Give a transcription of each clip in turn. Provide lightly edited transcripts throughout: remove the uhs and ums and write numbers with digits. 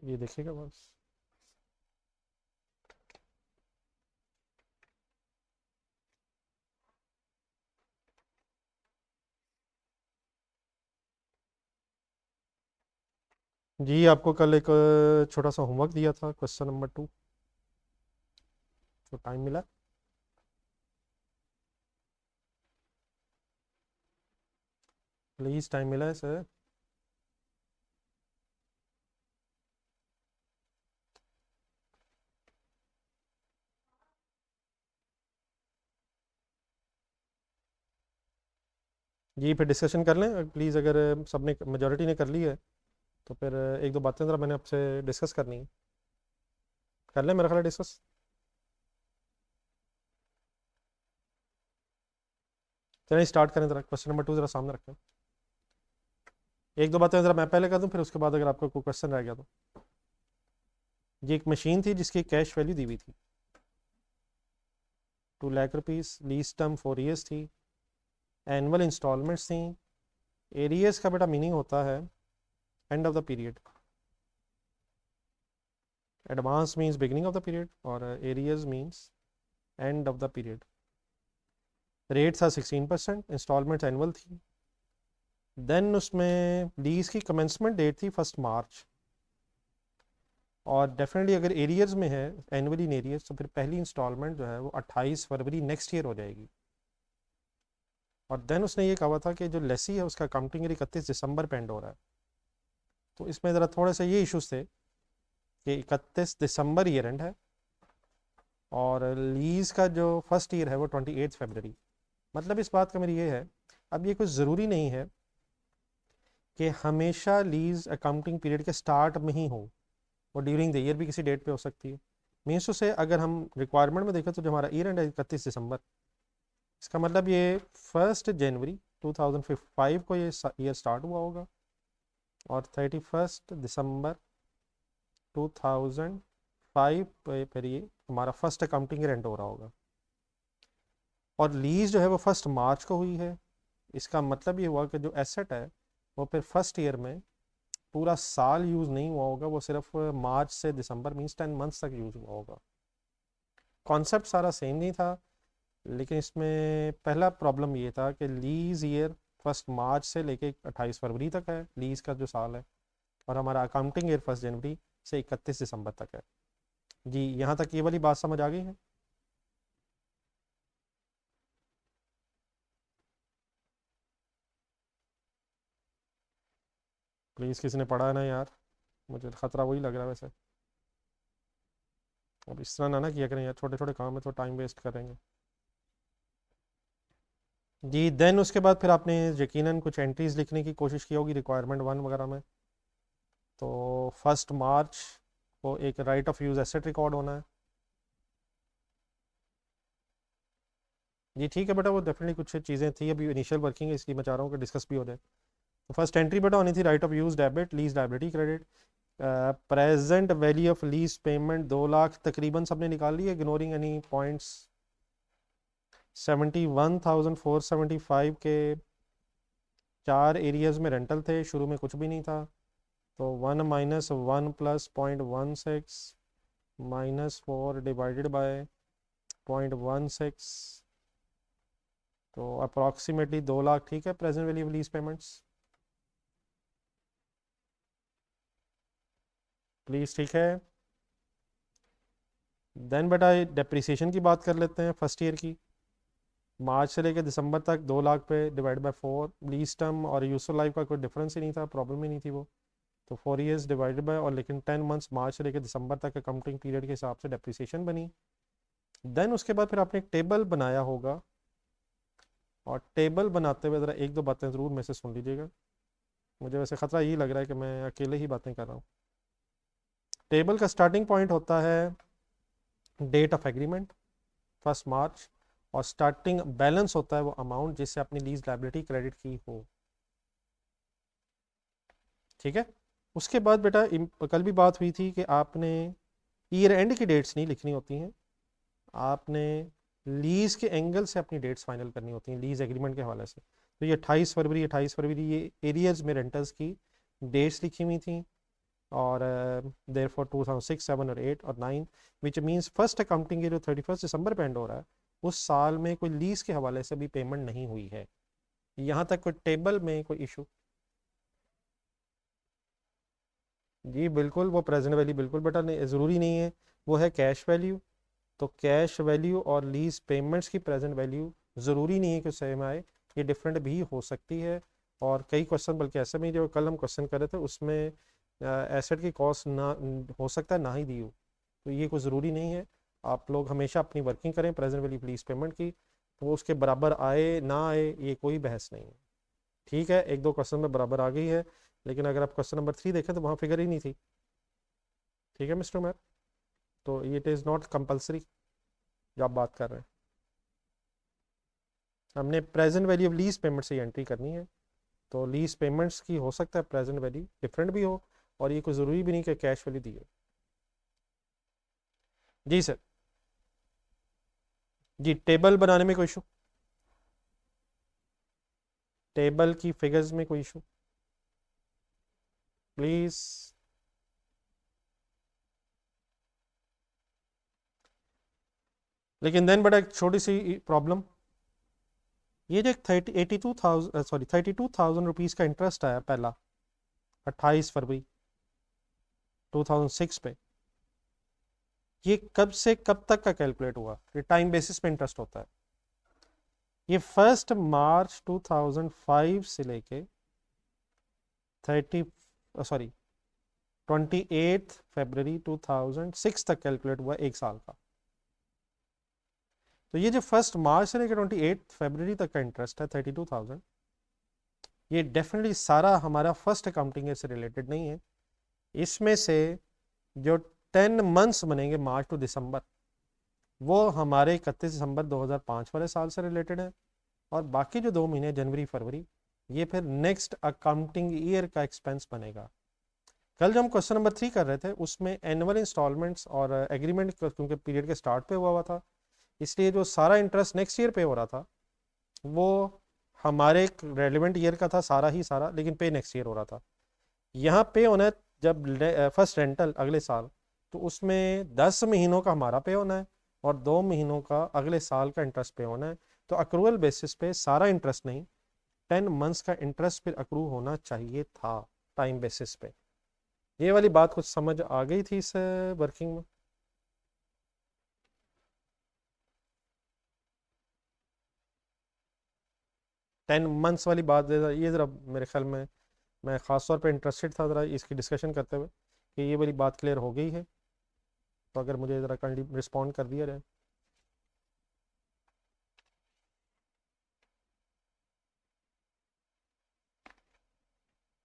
ये देखिएगा बस। जी आपको कल एक छोटा सा होमवर्क दिया था, क्वेश्चन नंबर 2। तो टाइम मिला? प्लीज़, टाइम मिला है सर? जी फिर डिस्कशन कर लें प्लीज़, अगर सबने मेजोरिटी ने कर ली है तो फिर एक दो बातें ज़रा मैंने आपसे डिस्कस करनी है। कर लें मेरा ख्याल डिस्कस। चलिए स्टार्ट करें, ज़रा क्वेश्चन नंबर 2 ज़रा सामने रखें। एक दो बातें ज़रा मैं पहले कर दूं, फिर उसके बाद अगर आपका कोई क्वेश्चन रह गया तो। ये एक मशीन थी जिसकी कैश वैल्यू दी हुई थी 2 lakh rupees, lease term 4 years थी, एनुअल इंस्टॉलमेंट्स थी। एरियर्स का बेटा मीनिंग होता है end of the period. Advance means beginning of the period और arrears means end of the period. Rates are 16%, installments annual थी। देन उसमें लीज की कमेंसमेंट डेट थी 1 मार्च, और डेफिनेटली अगर एरियर्स में है, एनुअली इन एरियर्स, तो फिर पहली इंस्टॉलमेंट जो है वो 28 फरवरी नेक्स्ट ईयर हो जाएगी। और देन उसने ये कहा था कि जो लेसी है उसका काउंटिंग ईयर 31 दिसंबर पे एंड हो रहा है। तो इसमें ज़रा थोड़े से ये इश्यूज थे कि 31 दिसंबर ईयर एंड है, और लीज का जो फर्स्ट ईयर है वो 28 फरवरी। मतलब इस बात का मेरी ये है, अब ये कुछ ज़रूरी नहीं है कि हमेशा लीज अकाउंटिंग पीरियड के स्टार्ट में ही हो, वो ड्यूरिंग द ईयर भी किसी डेट पे हो सकती है। मीन्स टू से अगर हम रिक्वायरमेंट में देखें तो जो हमारा ईयर एंड है 31 दिसंबर, इसका मतलब ये 1 जनवरी 2005 को ये ईयर स्टार्ट हुआ होगा, और 31 दिसंबर 2005 पर ये हमारा फर्स्ट अकाउंटिंग ईयर एंड हो रहा होगा। और लीज जो है वो 1 मार्च को हुई है। इसका मतलब ये हुआ कि जो एसेट है वो फिर फर्स्ट ईयर में पूरा साल यूज़ नहीं हुआ होगा, वो सिर्फ मार्च से दिसंबर मीन्स 10 मंथ्स तक यूज़ हुआ होगा। कॉन्सेप्ट सारा सेम नहीं था, लेकिन इसमें पहला प्रॉब्लम ये था कि लीज ईयर 1 मार्च से लेके 28 फरवरी तक है, लीज का जो साल है, और हमारा अकाउंटिंग ईयर 1 जनवरी से 31 दिसंबर तक है। जी यहाँ तक ये वाली बात समझ आ गई है? प्लीज़ किसी ने पढ़ा है ना यार, मुझे खतरा वही लग रहा है वैसे। अब इस तरह ना किया करें यार, छोटे छोटे काम में तो टाइम वेस्ट करेंगे। जी देन उसके बाद फिर आपने यकीनन कुछ एंट्रीज लिखने की कोशिश की होगी रिक्वायरमेंट 1 वगैरह में। तो 1 मार्च को एक right of use asset record होना है। जी ठीक है बेटा, वो डेफिनेटली कुछ चीज़ें थी, अभी इनिशियल वर्किंग है इसलिए मैं चाह रहा हूँ कि डिस्कस भी हो जाए। तो फर्स्ट एंट्री बेटा होनी थी right of use debit, lease liability credit. Present value of lease payment 2 lakh तकरीबन सबने निकाल ली है, इग्नोरिंग एनी पॉइंट्स। 71,475 के 4 एरियाज में रेंटल थे, शुरू में कुछ भी नहीं था। तो 1 - 1 + 0.16 -4 डिवाइडेड बाय 0.16, तो अप्रॉक्सीमेटली 2 लाख। ठीक है, present value of lease payments please, ठीक है। देन बेटा डेप्रिसिएशन की बात कर लेते हैं फर्स्ट ईयर की। मार्च से लेकर दिसंबर तक 2 लाख पे डिवाइड बाय 4, लीज टर्म और यूजफुल लाइफ का कोई डिफरेंस ही नहीं था, प्रॉब्लम ही नहीं थी वो। तो 4 ईयर्स डिवाइडेड बाय, और लेकिन 10 मंथ्स मार्च से लेकर दिसंबर तक अकाउंटिंग पीरियड के हिसाब से डेप्रिसिएशन बनी। देन उसके बाद फिर आपने एक टेबल बनाया होगा, और टेबल बनाते हुए ज़रा एक दो बातें ज़रूर मेरे से सुन लीजिएगा। मुझे वैसे ख़तरा यही लग रहा है कि मैं अकेले ही बातें कर रहा हूँ। टेबल का स्टार्टिंग पॉइंट होता है डेट ऑफ एग्रीमेंट 1 मार्च, और स्टार्टिंग बैलेंस होता है वो अमाउंट जिससे अपनी लीज लाइबिलिटी क्रेडिट की हो। ठीक है। उसके बाद बेटा कल भी बात हुई थी कि आपने ईयर एंड की डेट्स नहीं लिखनी होती हैं, आपने लीज के एंगल से अपनी डेट्स फाइनल करनी होती हैं, लीज एग्रीमेंट के हवाले से। तो ये 28 फरवरी ये एरियर्स में रेंटर्स की डेट्स लिखी हुई थी। और देयर फॉर 2006, 7 और 8 और 9, which means first accounting year जो 31 दिसंबर पे एंड हो रहा है उस साल में कोई लीज के हवाले से भी पेमेंट नहीं हुई है। यहाँ तक कोई टेबल में कोई इशू? जी बिल्कुल, वो प्रेजेंट वैल्यू बिल्कुल बेटा नहीं, ज़रूरी नहीं है, वो है कैश वैल्यू। तो कैश वैल्यू और लीज पेमेंट्स की प्रेजेंट वैल्यू ज़रूरी नहीं है कि सेम आए, ये डिफरेंट भी हो सकती है। और कई क्वेश्चन बल्कि ऐसे में जो कल हम क्वेश्चन कर रहे थे उसमें एसेट की कॉस्ट ना हो सकता है ना ही दी हो, तो ये कोई ज़रूरी नहीं है। आप लोग हमेशा अपनी वर्किंग करें प्रेजेंट वैल्यू लीज पेमेंट की, तो वो उसके बराबर आए ना आए ये कोई बहस नहीं है। ठीक है, एक दो क्वेश्चन में बराबर आ गई है, लेकिन अगर आप क्वेश्चन नंबर 3 देखें तो वहाँ फिगर ही नहीं थी। ठीक है मिस्टर उमर, तो इट इज़ नॉट कंपल्सरी जो आप बात कर रहे हैं। हमने present value of lease payment से एंट्री करनी है, तो लीज पेमेंट्स की हो सकता है प्रेजेंट वैल्यू डिफरेंट भी हो, और ये कोई ज़रूरी भी नहीं कि कैश वैल्यू दी हो। जी सर। जी टेबल बनाने में कोई इशू? टेबल की फिगर्स में कोई इशू प्लीज़? लेकिन देन बड़ा एक छोटी सी प्रॉब्लम, ये जो 32,000 रुपीज़ का इंटरेस्ट आया पहला 28 फरवरी 2006 पे, ये कब से कब तक का कैलकुलेट हुआ? ये टाइम बेसिस पे इंटरेस्ट होता है। ये 1 मार्च 2005 से लेके 28 फरवरी 2006 तक कैलकुलेट हुआ, एक साल का। तो ये जो 1 मार्च से लेकर 28 फरवरी तक का इंटरेस्ट है 32,000, ये डेफिनेटली सारा हमारा फर्स्ट अकाउंटिंग ईयर से रिलेटेड नहीं है। इसमें से जो 10 मंथ्स बनेंगे मार्च टू दिसंबर, वो हमारे 31 दिसंबर 2005 वाले साल से रिलेटेड है, और बाकी जो 2 महीने जनवरी फरवरी, ये फिर नेक्स्ट अकाउंटिंग ईयर का एक्सपेंस बनेगा। कल जो हम क्वेश्चन नंबर 3 कर रहे थे उसमें एनुअल इंस्टॉलमेंट्स और एग्रीमेंट क्योंकि पीरियड के स्टार्ट पे हुआ था, इसलिए जो सारा इंटरेस्ट नेक्स्ट ईयर पे हो रहा था वो हमारे रेलिवेंट ईयर का था सारा ही सारा, लेकिन पे नेक्स्ट ईयर हो रहा था। यहाँ पे होना है जब फर्स्ट रेंटल अगले साल, तो उसमें 10 महीनों का हमारा पे होना है और 2 महीनों का अगले साल का इंटरेस्ट पे होना है। तो अक्रूवल बेसिस पे सारा इंटरेस्ट नहीं, 10 मंथ्स का इंटरेस्ट फिर अक्रू होना चाहिए था टाइम बेसिस पे। ये वाली बात कुछ समझ आ गई थी इस वर्किंग में? 10 मंथ्स वाली बात ये ज़रा मेरे ख्याल में मैं ख़ास तौर पे इंटरेस्टेड था ज़रा इसकी डिस्कशन करते हुए कि ये वाली बात क्लियर हो गई है, तो अगर मुझे ज़रा रिस्पॉन्ड कर दिया जाए।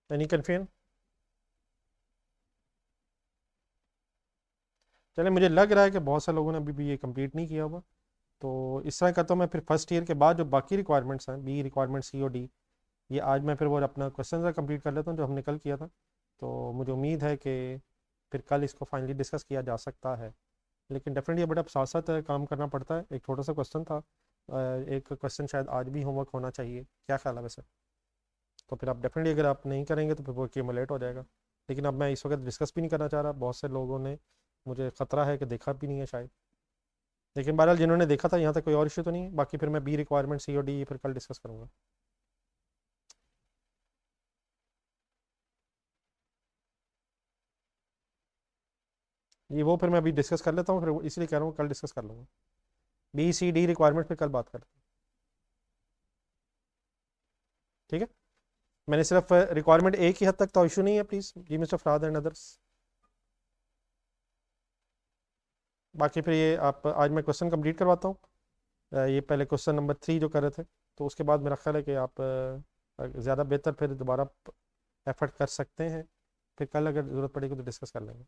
Any confusion? चले, मुझे लग रहा है कि बहुत से लोगों ने अभी भी ये कंप्लीट नहीं किया हुआ, तो इस तरह करता हूँ मैं फिर फर्स्ट ईयर के बाद जो बाकी रिक्वायरमेंट्स हैं, बी रिक्वायरमेंट, सी और डी, ये आज मैं फिर वो अपना क्वेश्चन कंप्लीट कर लेता हूँ जो हमने कल किया था। तो मुझे उम्मीद है कि फिर कल इसको फाइनली डिस्कस किया जा सकता है, लेकिन डेफिनेटली बड़ा साथ साथ काम करना पड़ता है। एक छोटा सा क्वेश्चन था, एक क्वेश्चन शायद आज भी होमवर्क होना चाहिए, क्या ख्याल है वैसे? तो फिर आप डेफिनेटली अगर आप नहीं करेंगे तो फिर वो एक्यूमुलेट हो जाएगा, लेकिन अब मैं इस वक्त डिस्कस भी नहीं करना चाह रहा, बहुत से लोगों ने मुझे ख़तरा है कि देखा भी नहीं है शायद, लेकिन बहरहाल जिन्होंने देखा था यहाँ तक कोई और इशू तो नहीं है। बाकी फिर मैं बी रिक्वायरमेंट, सी और डी फिर कल डिस्कस करूँगा। ये वो फिर मैं अभी डिस्कस कर लेता हूँ, फिर इसलिए कह रहा हूँ कल डिस्कस कर लूँगा। बी सी डी रिक्वायरमेंट फिर कल बात करते हैं। ठीक है, मैंने सिर्फ रिक्वायरमेंट एक ही हद तक तो इशू नहीं है प्लीज़ जी मिस्टर फराद एंड अदर्स। बाकी फिर ये आप आज मैं क्वेश्चन कंप्लीट करवाता हूँ, ये पहले क्वेश्चन नंबर 3 जो कर रहे थे, तो उसके बाद मेरा ख्याल है कि आप ज़्यादा बेहतर फिर दोबारा एफर्ट कर सकते हैं, फिर कल अगर ज़रूरत पड़ेगी तो डिस्कस कर लेंगे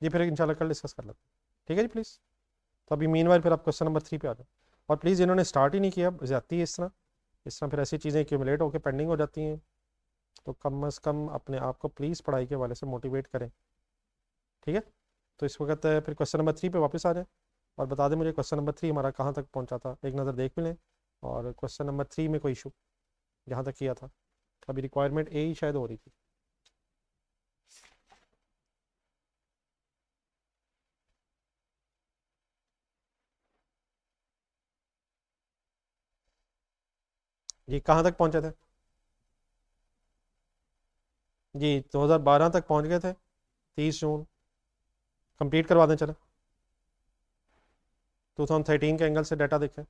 जी, फिर इंशाल्लाह कल डिस्कस कर लेते हैं। ठीक है जी प्लीज़। तो अभी मीनवाइल फिर आप क्वेश्चन नंबर 3 पे आ जाओ, और प्लीज़ जिन्होंने स्टार्ट ही नहीं किया ज़्यादती है इस तरह फिर ऐसी चीज़ें एक्यूमुलेट होकर पेंडिंग हो जाती हैं, तो कम अज़ कम अपने आप को प्लीज़ पढ़ाई के हवाले से मोटिवेट करें। ठीक है, तो इस वक्त फिर क्वेश्चन नंबर 3 पे वापस आ जाए और बता दें मुझे क्वेश्चन नंबर 3 हमारा कहाँ तक पहुँचा था, एक नज़र देख भी लें, और क्वेश्चन नंबर 3 में कोई इशू जहाँ तक किया था, अभी रिक्वायरमेंट ए ही शायद हो रही थी। जी कहाँ तक पहुँचे थे? जी 2012 तक पहुँच गए थे, 30 जून। कंप्लीट करवा दें चले, 2013 के एंगल से डाटा देखें,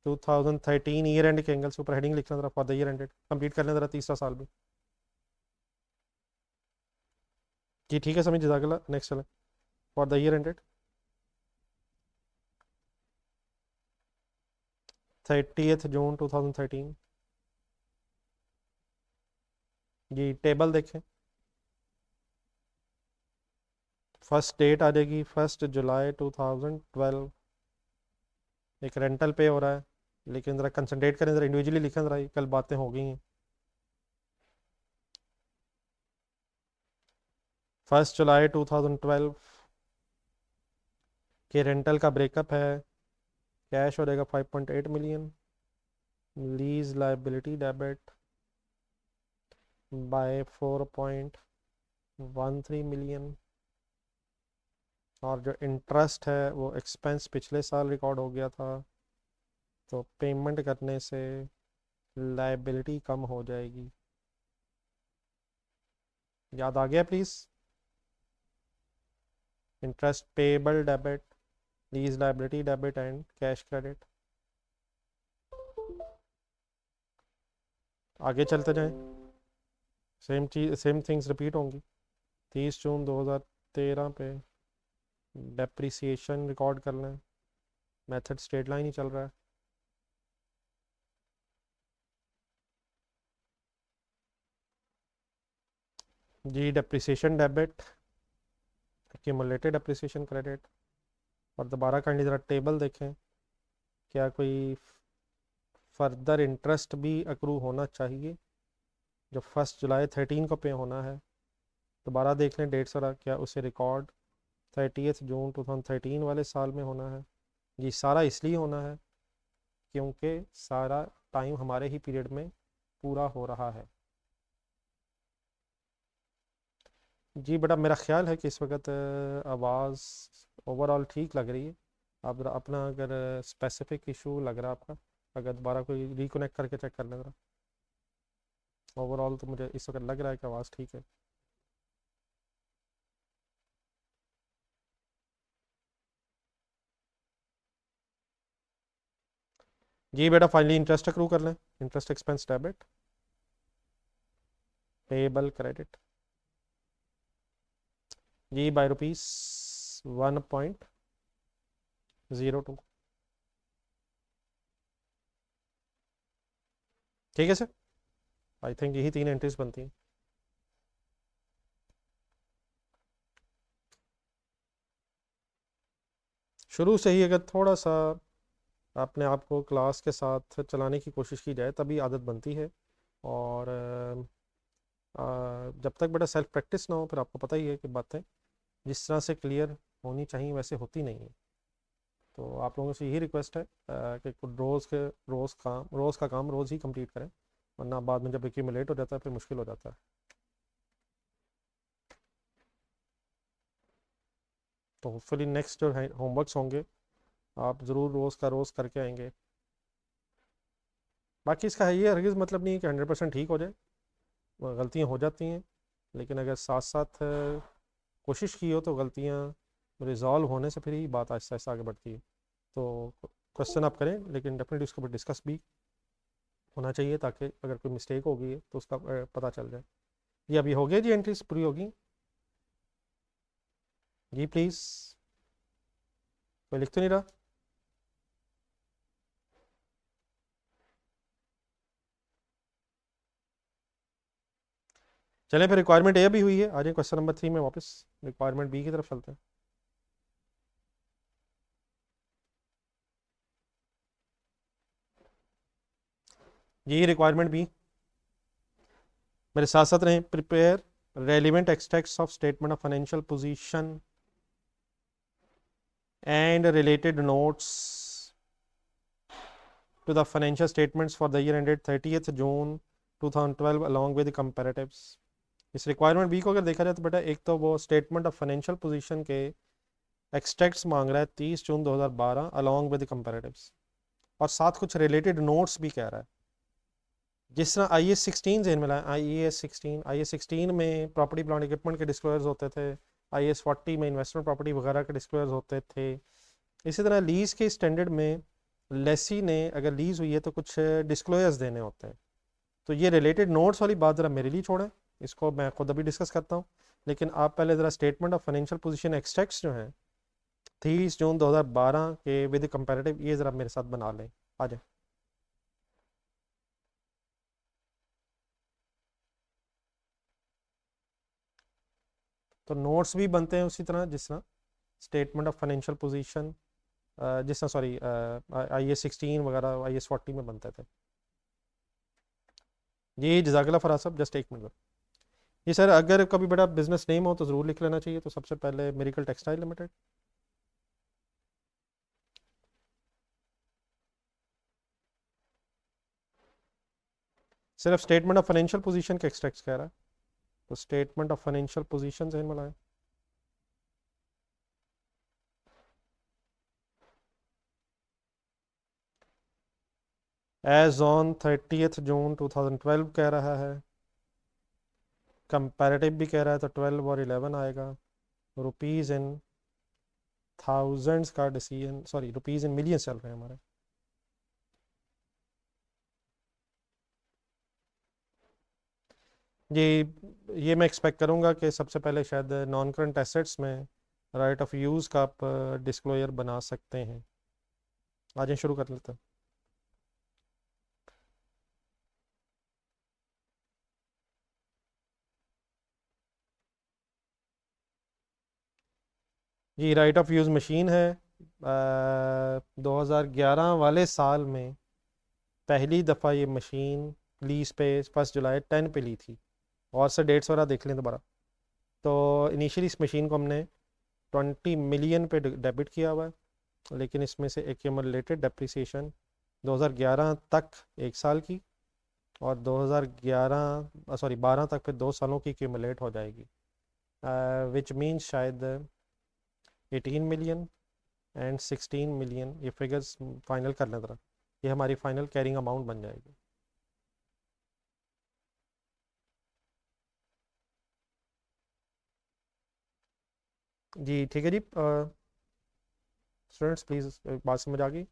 2013 ईयर एंड के एंगल से ऊपर हेडिंग लिखना ज़रा, for the year ended, complete कर लें ज़रा तीसरा साल भी। जी ठीक है समीर, जज़ाकल्लाह। नेक्स्ट चलें, for the year ended 30 June 2013। जी टेबल देखें, फर्स्ट डेट आ जाएगी 1 जुलाई 2012। एक रेंटल पे हो रहा है, लेकिन ज़रा कंसनट्रेट करें, ज़रा इंडिविजुअली लिखें ज़रा, ये कल बातें हो गई हैं। 1 जुलाई 2012 के रेंटल का ब्रेकअप है, कैश हो जाएगा 5.8 million, lease liability debit bye 4.13 million, और जो इंटरेस्ट है वो एक्सपेंस पिछले साल रिकॉर्ड हो गया था, तो पेमेंट करने से लाइबिलिटी कम हो जाएगी। याद आ गया please? Interest payable debit, lease liability debit and cash credit. आगे चलते जाएं, सेम चीज सेम थिंग्स रिपीट होंगी। 30 जून 2013 पे डेप्रिसिएशन रिकॉर्ड कर लें, मेथड स्ट्रेट लाइन ही चल रहा है। जी depreciation debit, accumulated depreciation credit. और दोबारा काइंडली ज़रा टेबल देखें, क्या कोई फर्दर इंटरेस्ट भी अक्रू होना चाहिए जो 1 जुलाई 2013 को पे होना है? दोबारा देख लें डेट ज़रा, क्या उसे रिकॉर्ड 30 जून 2013 वाले साल में होना है? जी सारा इसलिए होना है क्योंकि सारा टाइम हमारे ही पीरियड में पूरा हो रहा है। जी बेटा, मेरा ख्याल है कि इस वक्त आवाज़ ओवरऑल ठीक लग रही है। आप ज़रा अपना, अगर स्पेसिफिक इशू लग रहा है आपका, अगर दोबारा कोई रिकनेक्ट करके चेक कर लें ज़रा। ओवरऑल तो मुझे इस वक्त लग रहा है कि आवाज़ ठीक है। जी बेटा, फाइनली इंटरेस्ट अक्रू कर लें, interest expense debit payable credit. जी बाय ₹1.02। ठीक है सर, आई थिंक यही 3 एंट्रीज बनती हैं। शुरू से ही अगर थोड़ा सा अपने आप को क्लास के साथ चलाने की कोशिश की जाए तभी आदत बनती है। और जब तक बेटा सेल्फ प्रैक्टिस ना हो, फिर आपको पता ही है कि बातें जिस तरह से क्लियर होनी चाहिए वैसे होती नहीं है। तो आप लोगों से यही रिक्वेस्ट है कि रोज़ का काम रोज़ ही कंप्लीट करें, वरना बाद में जब एक्यूमुलेट हो जाता है फिर मुश्किल हो जाता है। तो होपफुली नेक्स्ट जो है होमवर्क्स होंगे आप ज़रूर रोज़ का रोज़ करके आएंगे। बाकी इसका है ये हरगिज़ मतलब नहीं है कि 100% ठीक हो जाए, गलतियाँ हो जाती हैं, लेकिन अगर साथ साथ कोशिश की हो तो गलतियाँ रिजॉल्व होने से फिर ही बात आहिस्ता आहिस्ता आगे बढ़ती है। तो क्वेश्चन आप करें, लेकिन डेफिनेटली उसके ऊपर डिस्कस भी होना चाहिए, ताकि अगर कोई मिस्टेक हो गई है तो उसका पता चल जाए। जी अभी हो गया जी, एंट्रीज पूरी होगी? जी प्लीज़, कोई लिख तो नहीं रहा? चलें फिर, रिक्वायरमेंट ए भी हुई है, आ जाए क्वेश्चन नंबर 3 में वापस रिक्वायरमेंट बी की तरफ चलते हैं। जी रिक्वायरमेंट बी, मेरे साथ साथ रहें। Prepare relevant extracts of statement of financial position and related notes to the financial statements for the year ended 30th June 2012 along with the comparatives। इस रिक्वायरमेंट बी को अगर देखा जाए तो बेटा, एक तो वो स्टेटमेंट ऑफ फाइनेंशियल पोजीशन के एक्सट्रैक्ट्स मांग रहा है 30 जून 2012 अलॉन्ग विद कंपैरेटिव्स, और साथ कुछ रिलेटेड नोट्स भी कह रहा है। जिस तरह IAS 16 जहन में लाया, IAS 16 में प्रॉपर्टी प्लांट इक्विपमेंट के डिस्क्लोजर्स होते थे, IAS 40 में इन्वेस्टमेंट प्रॉपर्टी वगैरह के डिस्क्लोजर्स होते थे। इसी तरह लीज के स्टैंडर्ड में लेसी ने अगर लीज हुई है तो कुछ डिस्क्लोजर्स देने होते हैं। तो ये रिलेटेड नोट्स वाली बात ज़रा मेरे लिए छोड़ें, इसको मैं खुद अभी डिस्कस करता हूँ। लेकिन आप पहले ज़रा statement of financial position extracts जो हैं 30 जून 2012 के विद कंपैरेटिव, ये ज़रा मेरे साथ बना लें। आ जाए। तो नोट्स भी बनते हैं उसी तरह जिस तरह स्टेटमेंट ऑफ फाइनेंशियल पोजीशन, जिस तरह सॉरी IAS 16 वगैरह IAS 40 में बनते थे। ये जज़ाकल्लाह फराज साहब, जस्ट एक मिनट। ये सर अगर कभी बड़ा बिजनेस नेम हो तो ज़रूर लिख लेना चाहिए। तो सबसे पहले मिरेकल टेक्सटाइल लिमिटेड, सिर्फ स्टेटमेंट ऑफ फाइनेंशियल पोजीशन के एक्सट्रैक्ट्स कह रहा है, तो स्टेटमेंट ऑफ फाइनेंशियल पोजीशन से मिला है। एज ऑन 30 जून 2012 कह रहा है, कंपैरेटिव भी कह रहा है तो 12 और 11 आएगा। रुपीज़ इन थाउजेंड्स का decision, sorry rupees in millions चल रहे हैं हमारे। ये मैं एक्सपेक्ट करूँगा कि सबसे पहले शायद नॉन करंट एसेट्स में राइट ऑफ यूज़ का आप डिस्क्लोजर बना सकते हैं। आज शुरू कर लेते हैं। ये राइट ऑफ यूज़ मशीन है। 2011 वाले साल में पहली दफ़ा ये मशीन लीज पे 1 जुलाई 10 पे ली थी, और से डेट्स वगैरह देख लें दोबारा। तो इनिशियली इस मशीन को हमने 20 मिलियन पे डेबिट किया हुआ है, लेकिन इसमें से एक्यूमुलेटेड डेप्रिसिएशन 2011 तक 1 साल की और 12 तक फिर 2 सालों की एक्यूमुलेट हो जाएगी, विच मीन्स शायद 18 मिलियन एंड 16 मिलियन। ये फिगर्स फाइनल कर लें ज़रा, ये हमारी फाइनल कैरिंग अमाउंट बन जाएगी। जी ठीक है जी। स्टूडेंट्स प्लीज़ बात समझ आ गई?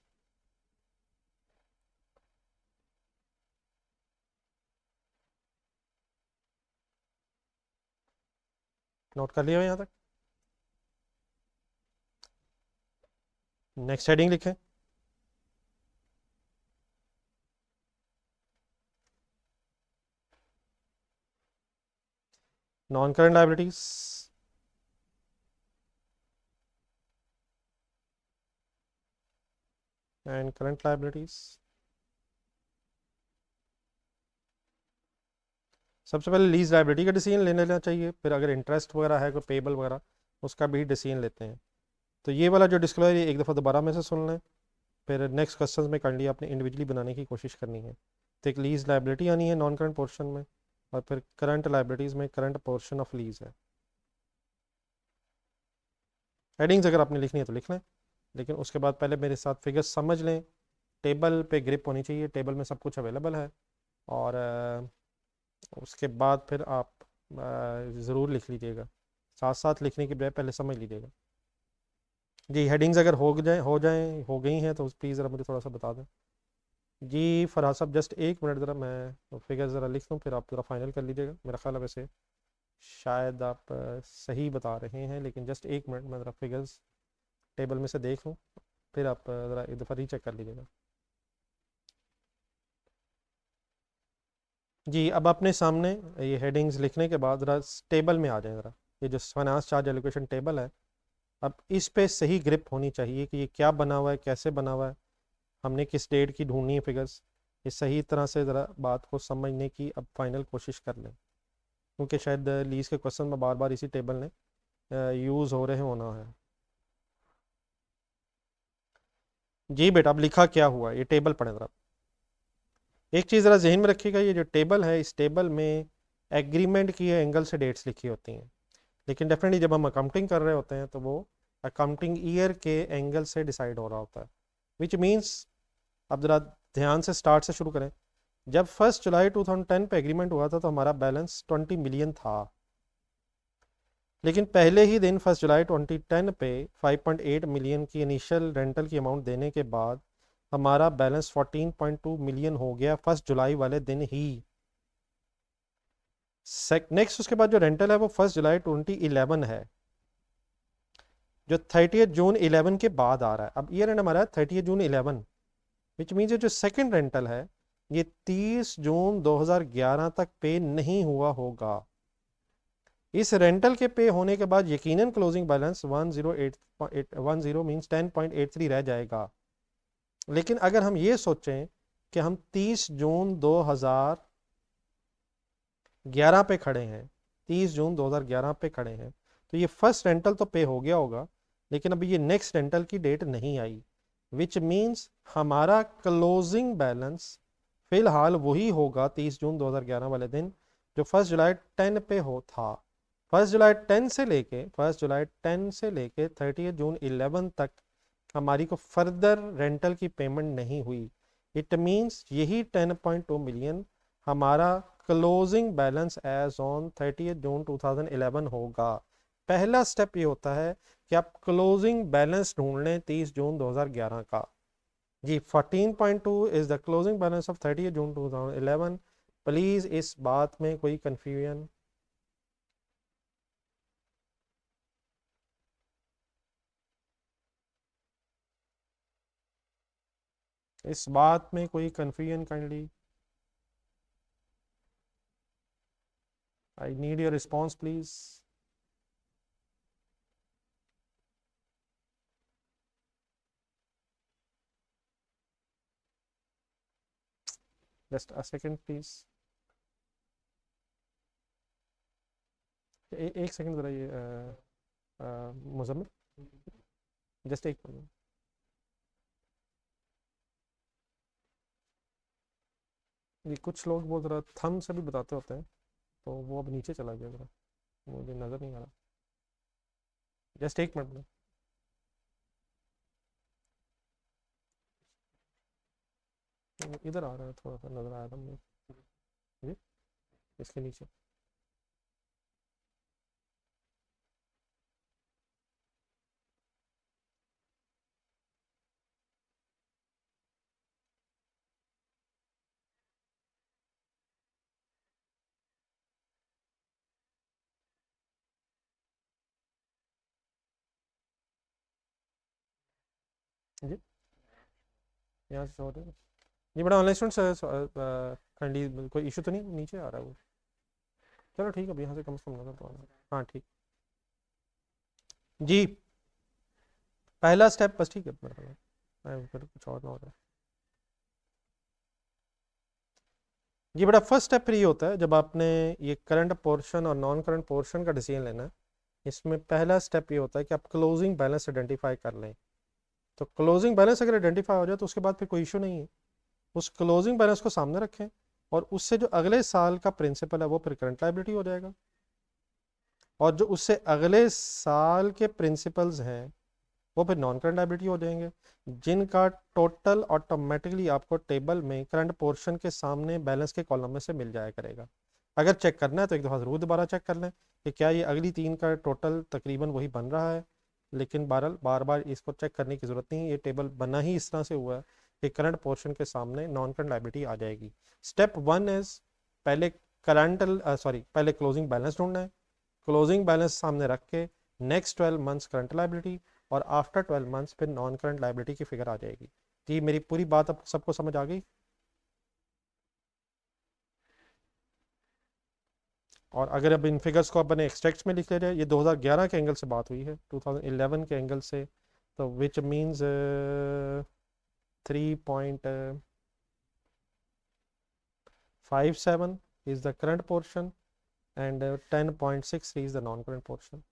नोट कर लिया हो यहाँ तक? नेक्स्ट हेडिंग लिखें। Non current liabilities, and current liabilities. सबसे पहले लीज लायबिलिटी का डिसीजन लेना चाहिए, फिर अगर इंटरेस्ट वगैरह है कोई पेबल वगैरह उसका भी डिसीजन लेते हैं। तो ये वाला जो डिस्क्लोजर एक दफ़ा दोबारा में से सुन लें, फिर नेक्स्ट क्वेश्चन में कर लिया आपने इंडिविजुअली बनाने की कोशिश करनी है। तो एक लीज लायबिलिटी आनी है नॉन करंट पोर्शन में, और फिर करंट लायबिलिटीज़ में करंट पोर्शन ऑफ लीज है। हेडिंग्स अगर आपने लिखनी है तो लिख लें, लेकिन उसके बाद पहले मेरे साथ फिगर्स समझ लें। टेबल पे ग्रिप होनी चाहिए, टेबल में सब कुछ अवेलेबल है, और उसके बाद फिर आप ज़रूर लिख लीजिएगा, साथ साथ लिखने की बजाय पहले समझ लीजिएगा। जी हेडिंग्स अगर हो गई हैं तो प्लीज़ ज़रा मुझे थोड़ा सा बता दें। जी फरहाद साहब जस्ट एक मिनट, ज़रा मैं फिगर ज़रा लिख दूँ फिर आप ज़रा फाइनल कर लीजिएगा। मेरा ख्याल है वैसे शायद आप सही बता रहे हैं, लेकिन जस्ट एक मिनट मैं ज़रा फिगर्स टेबल में से देख लूँ, फिर आप ज़रा एक दफ़ा रीचेक कर लीजिएगा। जी अब अपने सामने ये हेडिंग्स लिखने के बाद ज़रा टेबल में आ जाए ज़रा। ये जो फाइनेंस चार्ज एलोकेशन टेबल है, अब इस पे सही ग्रिप होनी चाहिए कि ये क्या बना हुआ है, कैसे बना हुआ है, हमने किस डेट की ढूंढनी है फिगर्स। ये सही तरह से ज़रा बात को समझने की अब फाइनल कोशिश कर लें, क्योंकि शायद लीज के क्वेश्चन में बार बार इसी टेबल ने यूज़ हो रहे होना है। जी बेटा अब लिखा क्या हुआ, ये टेबल पढ़े ज़रा। एक चीज़ ज़रा जहन में रखिएगा, ये जो टेबल है इस टेबल में एग्रीमेंट की एंगल से डेट्स लिखी होती हैं, लेकिन डेफिनेटली जब हम अकाउंटिंग कर रहे होते हैं तो वो अकाउंटिंग ईयर के एंगल से डिसाइड हो रहा होता है, विच मीन्स अब ज़रा ध्यान से स्टार्ट से शुरू करें। जब 1 जुलाई 2010 पे एग्रीमेंट हुआ था तो हमारा बैलेंस 20 मिलियन था, लेकिन पहले ही दिन 1 जुलाई 2010 पे 5.8 मिलियन की इनिशियल रेंटल की अमाउंट देने के बाद हमारा बैलेंस 14.2 मिलियन हो गया 1 जुलाई वाले दिन ही। नेक्स्ट उसके बाद जो रेंटल है वो 1 जुलाई 2011 है, जो 30 जून 11 के बाद आ रहा है। अब ईयर एंड हमारा 30 जून 11, विच मीन्स जो सेकंड रेंटल है ये 30 जून 2011 तक पे नहीं हुआ होगा। इस रेंटल के पे होने के बाद यकीनन क्लोजिंग बैलेंस 108 मीन्स 10.83 रह जाएगा। लेकिन अगर हम ये सोचें कि हम 30 जून 2011 पे खड़े हैं, 30 जून 2011 पे खड़े हैं, तो ये फर्स्ट रेंटल तो पे हो गया होगा, लेकिन अभी ये नेक्स्ट रेंटल की डेट नहीं आई, विच मीन्स हमारा क्लोजिंग बैलेंस फिलहाल वही होगा 30 जून 2011 वाले दिन जो 1 जुलाई 10 पे हो था। 1 जुलाई 10 से लेके 1 जुलाई 10 से लेके 30 जून 11 तक हमारी को फर्दर रेंटल की पेमेंट नहीं हुई। इट मीन्स यही 10.2 मिलियन हमारा क्लोजिंग बैलेंस एज ऑन 30 जून 2011 होगा। पहला स्टेप ये होता है कि आप क्लोजिंग बैलेंस ढूंढ लें 30 जून 2011 का। जी 14.2 is the closing balance of 30 June 2011। Please इस बात में कोई कंफ्यूजन? इस बात में कोई confusion kindly? I need your response please. Just a second please. एक सेकंड जरा, ये मुजम्मिल, जस्ट एक मिनट। ये कुछ लोग वो ज़रा थंब से भी बताते होते हैं, तो वो अब नीचे चला गया ज़रा, मुझे नज़र नहीं आ रहा। जस्ट एक मिनट में। इधर आ रहा है, थोड़ा सा नज़र आया था मुझे। जी, इसके नीचे। जी, यहाँ से शॉर्ट है जी। बड़ा ऑनलाइन स्टूडेंट काइंडली, कोई इशू तो नहीं? नीचे आ रहा है वो। चलो ठीक है, अब यहाँ से कम से कम नज़र तो आ रहा है। हाँ ठीक जी। पहला स्टेप बस, ठीक है मेरा ख्याल है, फिर कुछ और ना हो जाए। जी बेटा, फर्स्ट स्टेप फिर ये होता है जब आपने ये करंट पोर्शन और नॉन करंट पोर्शन का डिसीजन लेना है, इसमें पहला स्टेप ये होता है कि आप क्लोजिंग बैलेंस आइडेंटिफाई कर लें। तो क्लोजिंग बैलेंस अगर आइडेंटिफाई हो जाए तो उसके बाद फिर कोई इशू नहीं है, उस क्लोजिंग बैलेंस को सामने रखें और उससे जो अगले साल का प्रिंसिपल है वो फिर करंट लायबिलिटी हो जाएगा, और जो उससे अगले साल के प्रिंसिपल्स हैं वो फिर नॉन करंट लायबिलिटी हो जाएंगे, जिनका टोटल ऑटोमेटिकली आपको टेबल में करंट पोर्शन के सामने बैलेंस के कॉलम में से मिल जाया करेगा। अगर चेक करना है तो एक दफ़ा ज़रूर दोबारा चेक कर लें कि क्या ये अगली तीन का टोटल तकरीबन वही बन रहा है, लेकिन बार बार इसको चेक करने की ज़रूरत नहीं है, ये टेबल बना ही इस तरह से हुआ है कि करंट पोर्शन के सामने नॉन करंट लायबिलिटी आ जाएगी। स्टेप वन इज़ पहले पहले क्लोजिंग बैलेंस ढूंढना है। क्लोजिंग बैलेंस सामने रख के नेक्स्ट 12 मंथ्स करंट लायबिलिटी, और आफ्टर 12 मंथ्स फिर नॉन करंट लायबिलिटी की फिगर आ जाएगी। जी मेरी पूरी बात अब सबको समझ आ गई? और अगर अब इन फिगर्स को अपने एक्सट्रैक्ट्स में लिख ले जाए, ये 2011 के एंगल से बात हुई है, 2011 के एंगल से, तो which means 3.57 is the current portion and 10.63 is the non-current portion.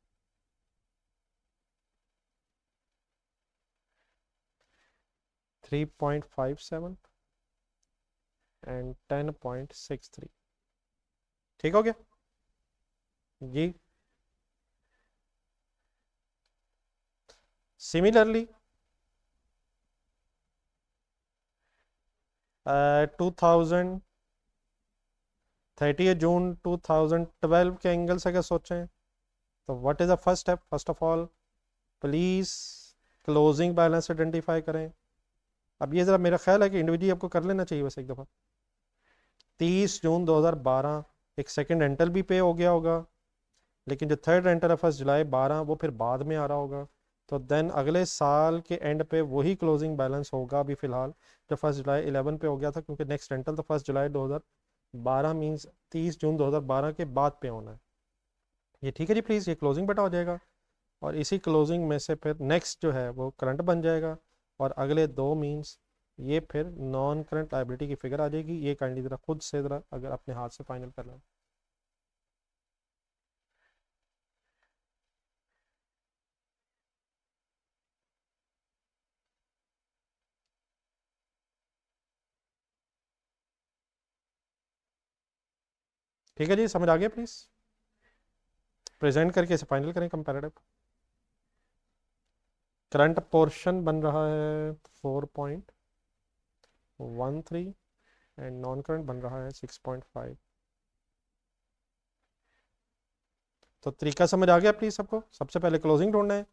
3.57 and 10.63, ठीक हो गया जी। सिमिलरली 2000 30 जून 2012 के एंगल से अगर सोचें तो what is the first step? First of all please closing balance identify करें। अब ये ज़रा मेरा ख्याल है कि इंडिविजुअली आपको कर लेना चाहिए वैसे एक दफ़ा। 30 जून 2012 एक सेकंड रेंटल भी पे हो गया होगा, लेकिन जो थर्ड रेंटल है 1 जुलाई 12 वो फिर बाद में आ रहा होगा। तो देन अगले साल के एंड पे वही क्लोजिंग बैलेंस होगा अभी फ़िलहाल जो 1 जुलाई 11 पे हो गया था, क्योंकि नेक्स्ट रेंटल तो 1 जुलाई 2012 मीन्स 30 जून 2012 के बाद पे होना है। ये ठीक है जी, प्लीज़ ये क्लोजिंग बेटा हो जाएगा, और इसी क्लोजिंग में से फिर नेक्स्ट जो है वो करंट बन जाएगा, और अगले दो मीन्स ये फिर नॉन करंट लाइबिलिटी की फिगर आ जाएगी। ये काइंडली ज़रा खुद से ज़रा अगर अपने हाथ से फाइनल कर लें। ठीक है जी, समझ आ गया? प्लीज़ प्रेजेंट करके इसे फाइनल करें कंपैरेटिव। करंट पोर्शन बन रहा है 4.13 एंड नॉन करंट बन रहा है 6.5। तो तरीका समझ आ गया प्लीज़ सबको? सबसे पहले क्लोजिंग ढूंढना है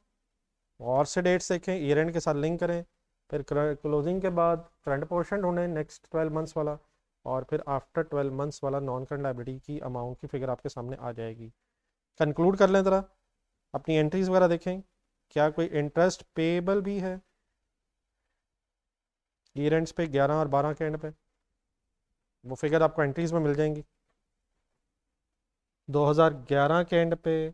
और से डेट्स देखें, ईयर एंड के साथ लिंक करें, फिर क्लोजिंग के बाद करंट पोर्शन ढूंढें नेक्स्ट 12 मंथ्स वाला, और फिर आफ्टर 12 मंथ्स वाला नॉन करंट लाइबिलिटी की अमाउंट की फिगर आपके सामने आ जाएगी। कंक्लूड कर लें ज़रा, अपनी एंट्रीज वगैरह देखें, क्या कोई इंटरेस्ट पेएबल भी है ईयर एंड्स पे 11 और 12 के एंड पे? वो फिगर आपको एंट्रीज में मिल जाएंगी। 2011 के एंड पे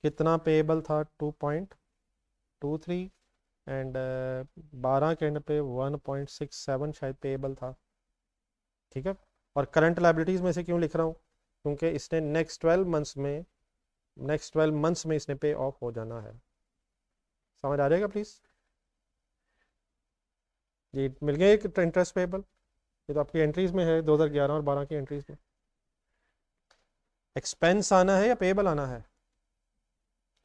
कितना पेएबल था? 2.23, एंड 12 के एंड पे 1.67 शायद पेएबल था। ठीक है, और करंट लाइबिलिटीज़ में से क्यों लिख रहा हूँ? क्योंकि इसने नेक्स्ट 12 मंथ्स में इसने पे ऑफ हो जाना है। समझ आ जाएगा प्लीज़? ये मिल गया एक इंटरेस्ट पेएबल, ये तो आपकी एंट्रीज में है 2011 और 12 की एंट्रीज में। एक्सपेंस आना है या पेएबल आना है?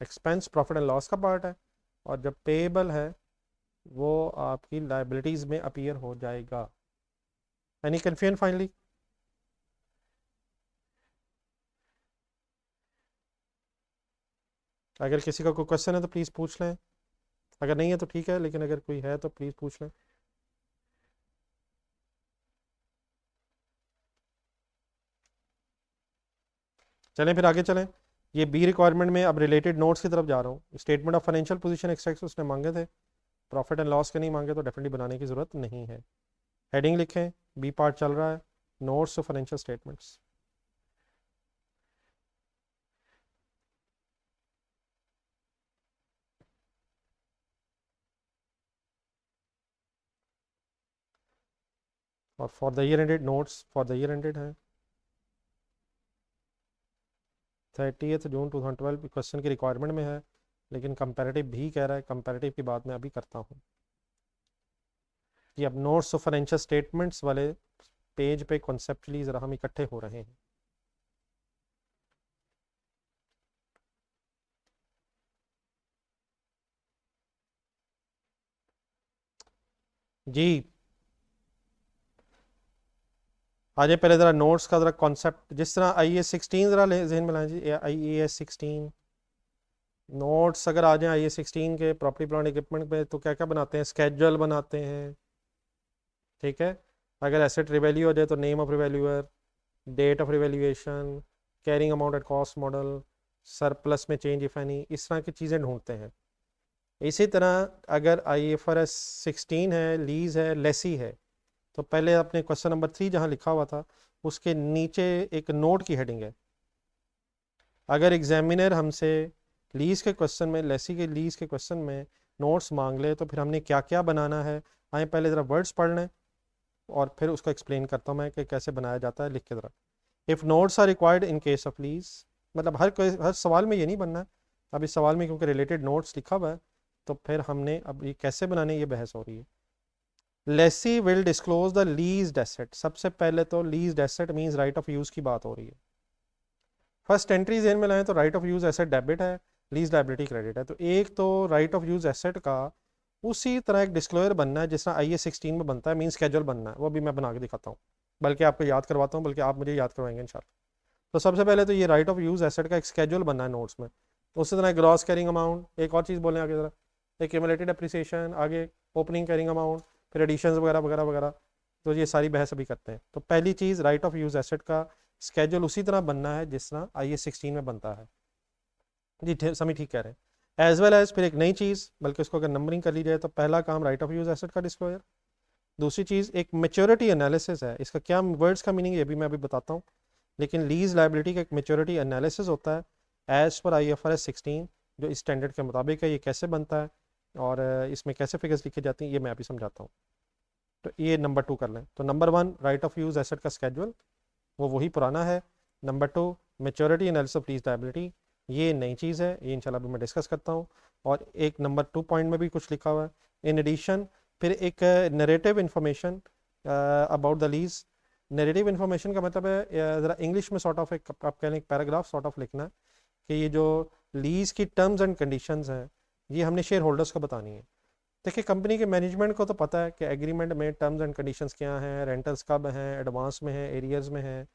एक्सपेंस प्रॉफिट एंड लॉस का पार्ट है, और जब पेएबल है वो आपकी लाइबिलिटीज़ में अपीयर हो जाएगा। Any confusion finally? अगर किसी का कोई क्वेश्चन है तो प्लीज़ पूछ लें, अगर नहीं है तो ठीक है, लेकिन अगर कोई है तो प्लीज़ पूछ लें। चलें फिर आगे चलें। ये बी रिक्वायरमेंट में अब रिलेटेड नोट्स की तरफ जा रहा हूँ। Statement of financial position extract उसने मांगे थे, प्रॉफिट एंड लॉस के नहीं मांगे, तो डेफिनेटली बनाने की ज़रूरत नहीं है। हेडिंग लिखें, बी पार्ट चल रहा है, नोट्स ऑफ फाइनेंशियल स्टेटमेंट्स। और for the year ended notes for the year ended है 30 जून 2012। क्वेश्चन की रिक्वायरमेंट में है, लेकिन कंपैरेटिव भी कह रहा है, कंपैरेटिव की बात मैं अभी करता हूँ। कि अब नोट्स ऑफ फाइनेंशियल स्टेटमेंट्स वाले पेज पे कॉन्सेप्चुअली ज़रा हम इकट्ठे हो रहे हैं। जी आजे पहले ज़रा नोट्स का ज़रा कॉन्सेप्ट, जिस तरह IAS 16 ज़रा जहन में लाएं जी। IAS 16 नोट्स अगर आ जाए IAS 16 के प्रॉपर्टी प्लांट इक्विपमेंट पे, तो क्या क्या बनाते हैं? स्केड्यूल बनाते हैं, ठीक है। अगर एसेट रिवैल्यू हो जाए तो name of revaluer, date of revaluation, carrying amount at cost model, surplus में चेंज इफ एनी, इस तरह की चीज़ें ढूंढते हैं। इसी तरह अगर IFRS 16 है, लीज है, लेसी है, तो पहले अपने क्वेश्चन नंबर 3 जहाँ लिखा हुआ था उसके नीचे एक नोट की हेडिंग है। अगर एग्जामिनर हमसे लीज के क्वेश्चन में, लेसी के लीज के क्वेश्चन में नोट्स मांग ले, तो फिर हमने क्या क्या बनाना है, आए पहले ज़रा वर्ड्स पढ़ लें और फिर उसको एक्सप्लेन करता हूँ मैं कि कैसे बनाया जाता है, लिख के ज़रा। If notes are required in case of lease, मतलब हर सवाल में ये नहीं बनना है। अब इस सवाल में क्योंकि रिलेटेड नोट्स लिखा हुआ है, तो फिर हमने अब ये कैसे बनाने, ये बहस हो रही है। Lessee will disclose the leased asset. सबसे पहले तो leased asset means right of use की बात हो रही है। फर्स्ट एंट्री जेन में लाएं तो right of use asset debit है, लीज लाइबिलिटी क्रेडिट है। तो एक तो राइट ऑफ यूज़ एसेट का उसी तरह एक डिस्क्लोजर बनना है जिस तरह IAS 16 में बनता है, मीन स्केड्यूल बनना है, वो भी मैं बना के दिखाता हूँ, बल्कि आपको याद करवाता हूँ, बल्कि आप मुझे याद करवाएंगे इंशाल्लाह। तो सबसे पहले तो ये राइट ऑफ यूज़ एसेट का एक स्केड्यूल बनना है नोट्स में। उसी तरह ग्रॉस कैरिंग अमाउंट, एक और चीज़ बोलें आगे ज़रा, एक्यूमुलेटेड अप्रिसिएशन, आगे ओपनिंग कैरिंग अमाउंट, फिर एडिशंस वगैरह वगैरह वगैरह। तो ये सारी बहस अभी करते हैं। तो पहली चीज़ राइट ऑफ यूज़ एसेट का स्केड्यूल उसी तरह बनना है जिस तरह IAS 16 में बनता है। जी समी ठीक कह रहे हैं। एज वेल एज फिर एक नई चीज़, बल्कि उसको अगर नंबरिंग कर ली जाए तो पहला काम राइट ऑफ यूज़ एसेट का डिस्क्लोजर। दूसरी चीज़ एक मेच्योरिटी एनालिसिस है। इसका क्या वर्ड्स का मीनिंग ये भी मैं अभी बताता हूँ, लेकिन लीज लाइबिलिटी का एक मेच्योरिटी एनालिसिस होता है एज पर IFRS 16, जो इस स्टैंडर्ड के मुताबिक है। ये कैसे बनता है और इसमें कैसे फिगर्स लिखी जाती हैं, ये मैं अभी समझाता हूँ। तो ये नंबर 2 कर लें। तो number 1 right of use asset का स्केड्यूल, वो वही पुराना है। Number 2 maturity analysis of lease liability, ये नई चीज़ है, ये इंशाल्लाह अभी मैं डिस्कस करता हूँ। और एक नंबर 2 पॉइंट में भी कुछ लिखा हुआ है। इन एडिशन फिर एक narrative information about the lease. Narrative information का मतलब है ज़रा इंग्लिश में सॉर्ट ऑफ एक आप कह लें पैराग्राफ सॉर्ट ऑफ लिखना है कि ये जो लीज की टर्म्स एंड कंडीशंस हैं ये हमने शेयर होल्डर्स को बतानी है। देखिए कंपनी के मैनेजमेंट को तो पता है कि एग्रीमेंट में टर्म्स एंड कंडीशंस क्या हैं, रेंटल्स कब हैं, एडवांस में है, एरियर्स में है,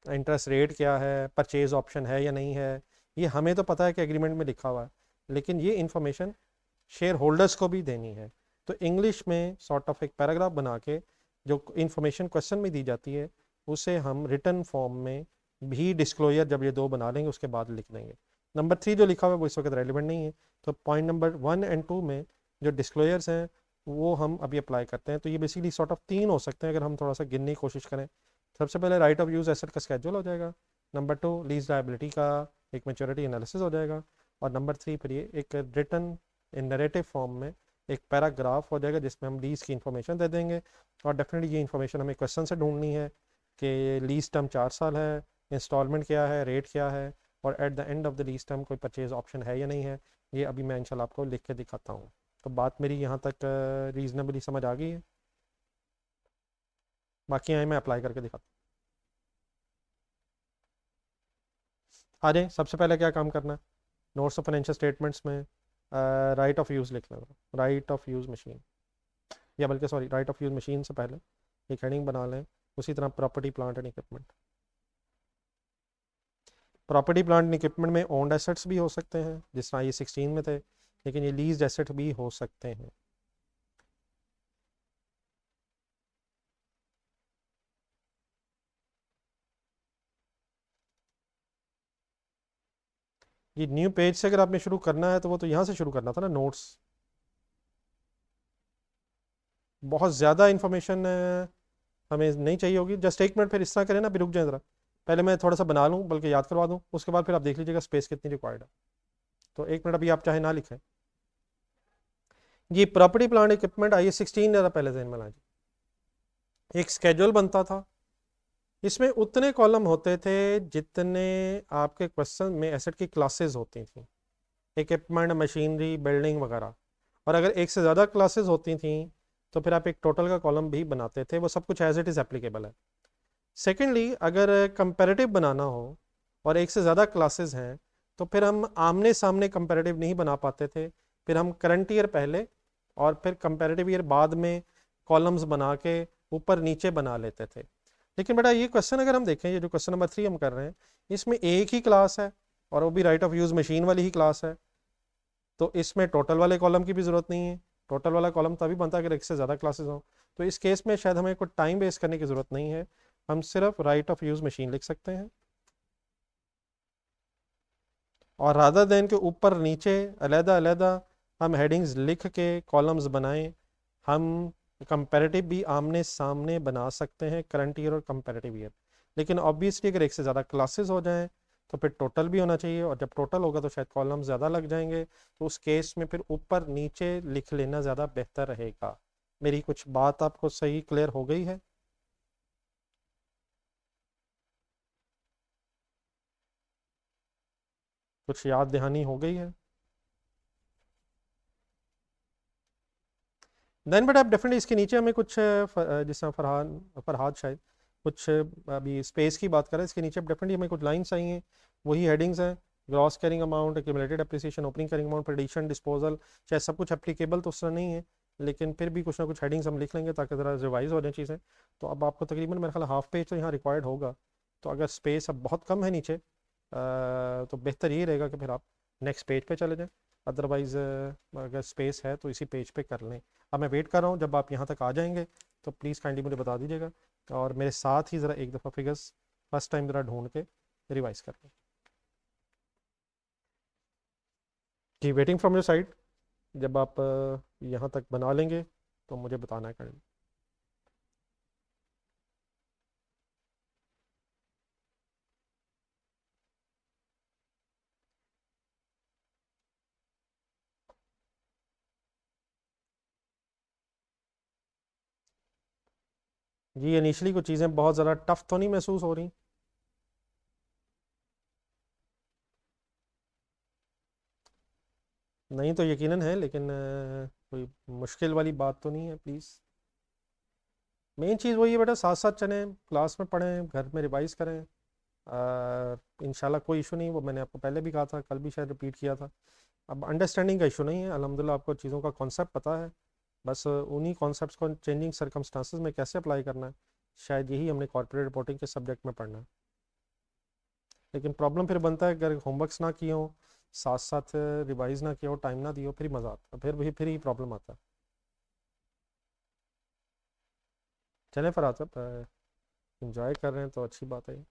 इंटरेस्ट रेट क्या है, परचेज ऑप्शन है या नहीं है, ये हमें तो पता है कि एग्रीमेंट में लिखा हुआ है, लेकिन ये इन्फॉर्मेशन शेयर होल्डर्स को भी देनी है। तो इंग्लिश में सॉर्ट ऑफ एक पैराग्राफ बना के जो इन्फॉर्मेशन क्वेश्चन में दी जाती है उसे हम रिटर्न फॉर्म में भी डिस्क्लोजर जब ये 2 बना लेंगे उसके बाद लिख देंगे। नंबर 3 जो लिखा हुआ है वो इस वक्त रेलिवेंट नहीं है। तो पॉइंट नंबर 1 एंड 2 में जो डिस्क्लोजर्स हैं वो हम अभी अप्लाई करते हैं। तो ये बेसिकली सॉर्ट ऑफ 3 हो सकते हैं अगर हम थोड़ा सा गिनने की कोशिश करें। सबसे पहले राइट ऑफ यूज़ एसेट का स्केड्यूल हो जाएगा। नंबर 2 लीज लायबिलिटी का एक मैच्योरिटी एनालिसिस हो जाएगा। और नंबर 3 फिर ये एक रिटर्न इन नरेटिव फॉर्म में एक पैराग्राफ हो जाएगा जिसमें हम लीज की इन्फॉर्मेशन दे देंगे। और डेफिनेटली ये इन्फॉर्मेशन हमें क्वेश्चन से ढूंढनी है कि लीज टर्म 4 साल है, इंस्टॉलमेंट क्या है, रेट क्या है, और at the end of the lease term कोई परचेज ऑप्शन है या नहीं है। ये अभी मैं इंशाल्लाह आपको लिख के दिखाता हूँ। तो बात मेरी यहाँ तक रीजनेबली समझ आ गई है। बाकी आए मैं अप्लाई करके दिखाता हूँ। आ जाए, सबसे पहले क्या काम करना है, नोट्स ऑफ फाइनेंशियल स्टेटमेंट्स में राइट ऑफ यूज़ लिख लें। राइट ऑफ यूज़ मशीन, या बल्कि sorry right of use machine से पहले एक हेडिंग बना लें। उसी तरह property plant and equipment. Property plant and equipment में ओन्ड एसेट्स भी हो सकते हैं जिस तरह ये 16 में थे, लेकिन ये लीज एसेट भी हो सकते हैं। ये न्यू पेज से अगर आपने शुरू करना है तो वो तो यहाँ से शुरू करना था ना, नोट्स। बहुत ज़्यादा इन्फॉर्मेशन हमें नहीं चाहिए होगी। जस्ट एक मिनट फिर इस तरह करें ना, भी रुक जाए ज़रा, पहले मैं थोड़ा सा बना लूँ बल्कि याद करवा दूँ, उसके बाद फिर आप देख लीजिएगा स्पेस कितनी रिक्वायर्ड है। तो एक मिनट अभी आप चाहे ना लिखें। ये प्रॉपर्टी प्लांट इक्विपमेंट IAS 16 ज़रा पहले जहन में ला जी। एक स्केड्यूल बनता था, इसमें उतने कॉलम होते थे जितने आपके क्वेश्चन में एसेट की क्लासेस होती थी, इक्विपमेंट, मशीनरी, बिल्डिंग वगैरह। और अगर एक से ज़्यादा क्लासेस होती थी तो फिर आप एक टोटल का कॉलम भी बनाते थे। वो सब कुछ एज इट इज़ एप्लीकेबल है। सेकेंडली अगर कंपैरेटिव बनाना हो और एक से ज़्यादा क्लासेस हैं तो फिर हम आमने सामने कंपैरेटिव नहीं बना पाते थे, फिर हम करंट ईयर पहले और फिर कंपैरेटिव ईयर बाद में कॉलम्स बना के ऊपर नीचे बना लेते थे। लेकिन बेटा ये क्वेश्चन अगर हम देखें, ये जो क्वेश्चन नंबर 3 हम कर रहे हैं, इसमें एक ही क्लास है और वो भी राइट ऑफ यूज़ मशीन वाली ही क्लास है। तो इसमें टोटल वाले कॉलम की भी ज़रूरत नहीं है। टोटल वाला कॉलम तभी बनता है अगर एक से ज़्यादा क्लासेस हों। तो इस केस में शायद हमें कोई टाइम वेस्ट करने की ज़रूरत नहीं है, हम सिर्फ राइट ऑफ यूज़ मशीन लिख सकते हैं। और रादर देन के ऊपर नीचे अलहदा अलहदा हम हेडिंग्स लिख के कॉलम्स बनाएं। हम कंपैरेटिव भी आमने सामने बना सकते हैं, करंट ईयर और कंपैरेटिव ईयर। लेकिन ऑब्वियसली अगर एक से ज़्यादा क्लासेस हो जाएं तो फिर टोटल भी होना चाहिए, और जब टोटल होगा तो शायद कॉलम ज़्यादा लग जाएंगे। तो उस केस में फिर ऊपर नीचे लिख लेना ज़्यादा बेहतर रहेगा। मेरी कुछ बात आपको सही क्लियर हो गई है? कुछ याद दहानी हो गई है? देन बट आप डेफिनेटली इसके नीचे हमें कुछ जिस तरह फरहान फरहाद शायद कुछ अभी स्पेस की बात करें, इसके नीचे डेफिनेटली हमें कुछ लाइन्स चाहिए, वही हेडिंग्स हैं। Gross carrying amount, accumulated appreciation, opening carrying amount, prediction, disposal, चाहे सब कुछ एप्लीकेबल तो उससे नहीं है, लेकिन फिर भी कुछ ना कुछ हेडिंग्स हम लिख लेंगे ताकि ज़रा रिवाइज हो जाए चीज़ें। तो अब आपको तकरीबन मेरे ख्याल हाफ पेज तो यहाँ रिक्वायर्ड होगा। तो अगर स्पेस अब बहुत कम है नीचे तो बेहतर ये रहेगा कि फिर आप नेक्स्ट पेज पे चले जाएं, अदरवाइज़ अगर स्पेस है तो इसी पेज पे कर लें। अब मैं वेट कर रहा हूँ, जब आप यहाँ तक आ जाएंगे तो प्लीज़ काइंडली मुझे बता दीजिएगा, और मेरे साथ ही ज़रा एक दफ़ा फिगर्स फर्स्ट टाइम ज़रा ढूंढ के रिवाइज कर लें। की वेटिंग फ्रॉम योर साइड। जब आप यहाँ तक बना लेंगे तो मुझे बताना है काइंडली। जी इनिशियली कुछ चीज़ें बहुत ज़्यादा टफ तो नहीं महसूस हो रही? नहीं तो यकीनन है, लेकिन कोई मुश्किल वाली बात तो नहीं है प्लीज़। मेन चीज़ वही है बेटा, साथ साथ चलें, क्लास में पढ़ें, घर में रिवाइज़ करें। इंशाल्लाह कोई इशू नहीं, वो मैंने आपको पहले भी कहा था, कल भी शायद रिपीट किया था। अब अंडरस्टैंडिंग का इशू नहीं है, अल्हम्दुलिल्लाह आपको चीज़ों का कॉन्सेप्ट पता है, बस उन्हीं कॉन्सेप्ट्स को चेंजिंग सर्कमस्टांसिस में कैसे अप्लाई करना है, शायद यही हमने कॉर्पोरेट रिपोर्टिंग के सब्जेक्ट में पढ़ना है। लेकिन प्रॉब्लम फिर बनता है अगर होमवर्क्स ना किए हो, साथ साथ रिवाइज ना किया हो, टाइम ना दिया हो, फिर ही मज़ा आता है, फिर ही प्रॉब्लम आता है। चलें फराज साहब, इंजॉय कर रहे हैं तो अच्छी बात है।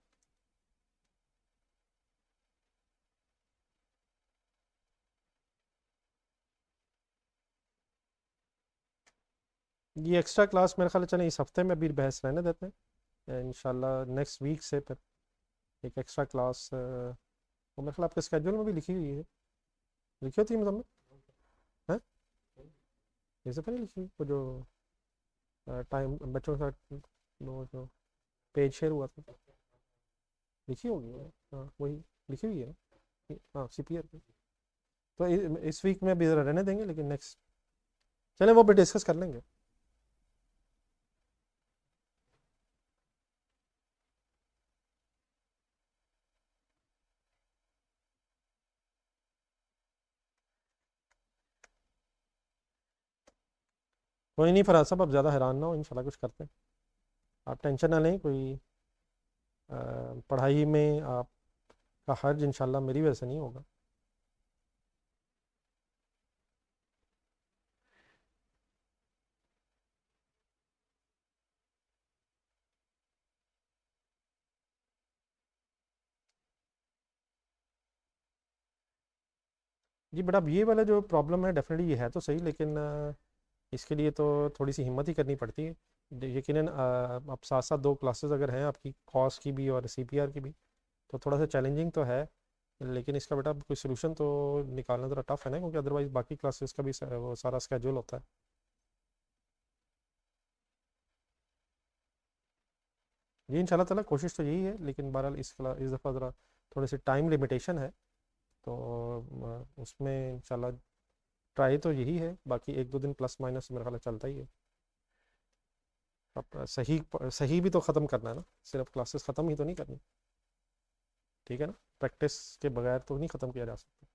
ये एक्स्ट्रा क्लास मेरे ख्याल चलें इस हफ्ते में अभी बहस रहने देते हैं, इंशाल्लाह नेक्स्ट वीक से फिर एक एक्स्ट्रा क्लास, वो मेरे ख्याल आपके स्केड्यूल में भी लिखी हुई है, लिखी होती है मतलब है, ये से नहीं लिखी हुई वो जो टाइम बच्चों के साथ वो जो पेज शेयर हुआ था, लिखी होगी वो, हाँ वही लिखी हुई है, हाँ CPR पे। तो इस वीक में भी ज़रा रहने देंगे, लेकिन नेक्स्ट चलें वो भी डिस्कस कर लेंगे। कोई नहीं फराज साहब, आप ज़्यादा हैरान ना हो, इंशाल्लाह कुछ करते हैं, आप टेंशन ना लें। कोई पढ़ाई में आपका हर्ज इंशाल्लाह मेरी वजह से नहीं होगा। जी बेटा, अब ये वाला जो प्रॉब्लम है डेफिनेटली ये है तो सही, लेकिन इसके लिए तो थोड़ी सी हिम्मत ही करनी पड़ती है। यकीनन अब साथ साथ दो क्लासेस अगर हैं आपकी, कॉस की भी और CPR की भी, तो थोड़ा सा चैलेंजिंग तो है, लेकिन इसका बेटा कोई सोल्यूशन तो निकालना ज़रा टफ है ना, क्योंकि अदरवाइज़ बाकी क्लासेस का भी वो सारा स्केड्यूल होता है। जी इंशाल्लाह ताला कोशिश तो यही है, लेकिन बहरहाल इस दफ़ा ज़रा थोड़ी सी टाइम लिमिटेशन है, तो उसमें इंशाल्लाह ट्राई तो यही है, बाकी एक दो दिन प्लस माइनस मेरा ख्याल है चलता ही है। अब सही सही भी तो ख़त्म करना है ना, सिर्फ क्लासेस ख़त्म ही तो नहीं करनी, ठीक है ना, प्रैक्टिस के बगैर तो नहीं ख़त्म किया जा सकता।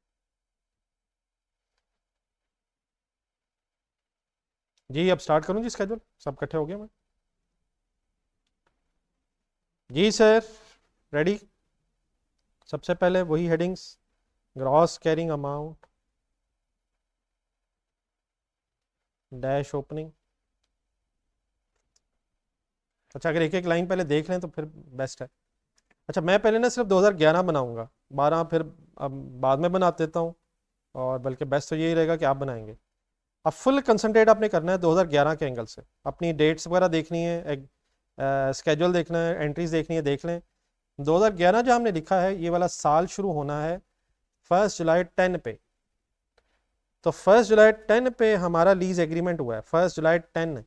जी अब स्टार्ट करूँ जी स्केड्यूल, सब इकट्ठे हो गए मैं? जी सर, रेडी। सबसे पहले वही headings, gross carrying amount, dash opening. अच्छा अगर एक एक लाइन पहले देख लें तो फिर बेस्ट है। अच्छा मैं पहले ना सिर्फ 2011 बनाऊंगा, 12 फिर अब बाद में बना देता हूँ, और बल्कि बेस्ट तो यही रहेगा कि आप बनाएंगे। अब फुल कंसंट्रेट आपने करना है 2011 के एंगल से, अपनी डेट्स वगैरह देखनी है, एक स्केड्यूल देखना है, एंट्रीज देखनी है, देख लें। 2011 जो हमने लिखा है, ये वाला साल शुरू होना है 1 जुलाई 10 पे, तो 1 जुलाई 10 पे हमारा लीज एग्रीमेंट हुआ है, 1 जुलाई 10।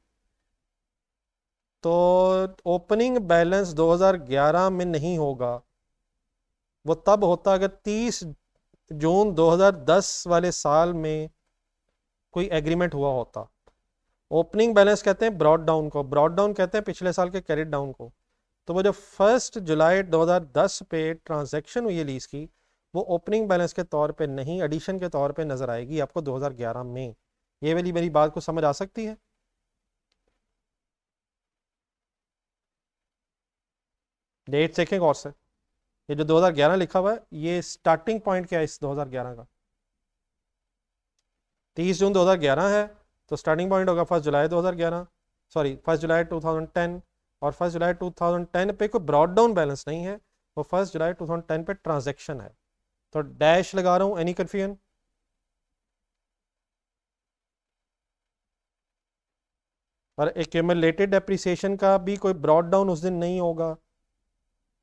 तो ओपनिंग बैलेंस 2011 में नहीं होगा, वो तब होता अगर 30 जून 2010 वाले साल में कोई एग्रीमेंट हुआ होता। ओपनिंग बैलेंस कहते हैं ब्रॉड डाउन को, ब्रॉड डाउन कहते हैं पिछले साल के कैरिड डाउन को। तो वो जो 1 जुलाई 2010 पे ट्रांजैक्शन हुई है लीज की, वो ओपनिंग बैलेंस के तौर पे नहीं, एडिशन के तौर पे नज़र आएगी आपको 2011 में। ये वाली मेरी बात को समझ आ सकती है? डेट चेकिंग और से, ये जो 2011 लिखा हुआ है, ये स्टार्टिंग पॉइंट क्या है इस 2011 का? 30 जून 2011 है, तो स्टार्टिंग पॉइंट होगा 1 जुलाई 2011, सॉरी 1 जुलाई 2010। और 1 जुलाई 2010 पे कोई ब्रॉड डाउन बैलेंस नहीं है, वो 1 जुलाई 2010 पे ट्रांजेक्शन है। तो डैश लगा रहा हूँ, एनी कन्फ्यूजन? और एक्यूमुलेटेड डेप्रिसिएशन का भी कोई ब्रॉड डाउन उस दिन नहीं होगा,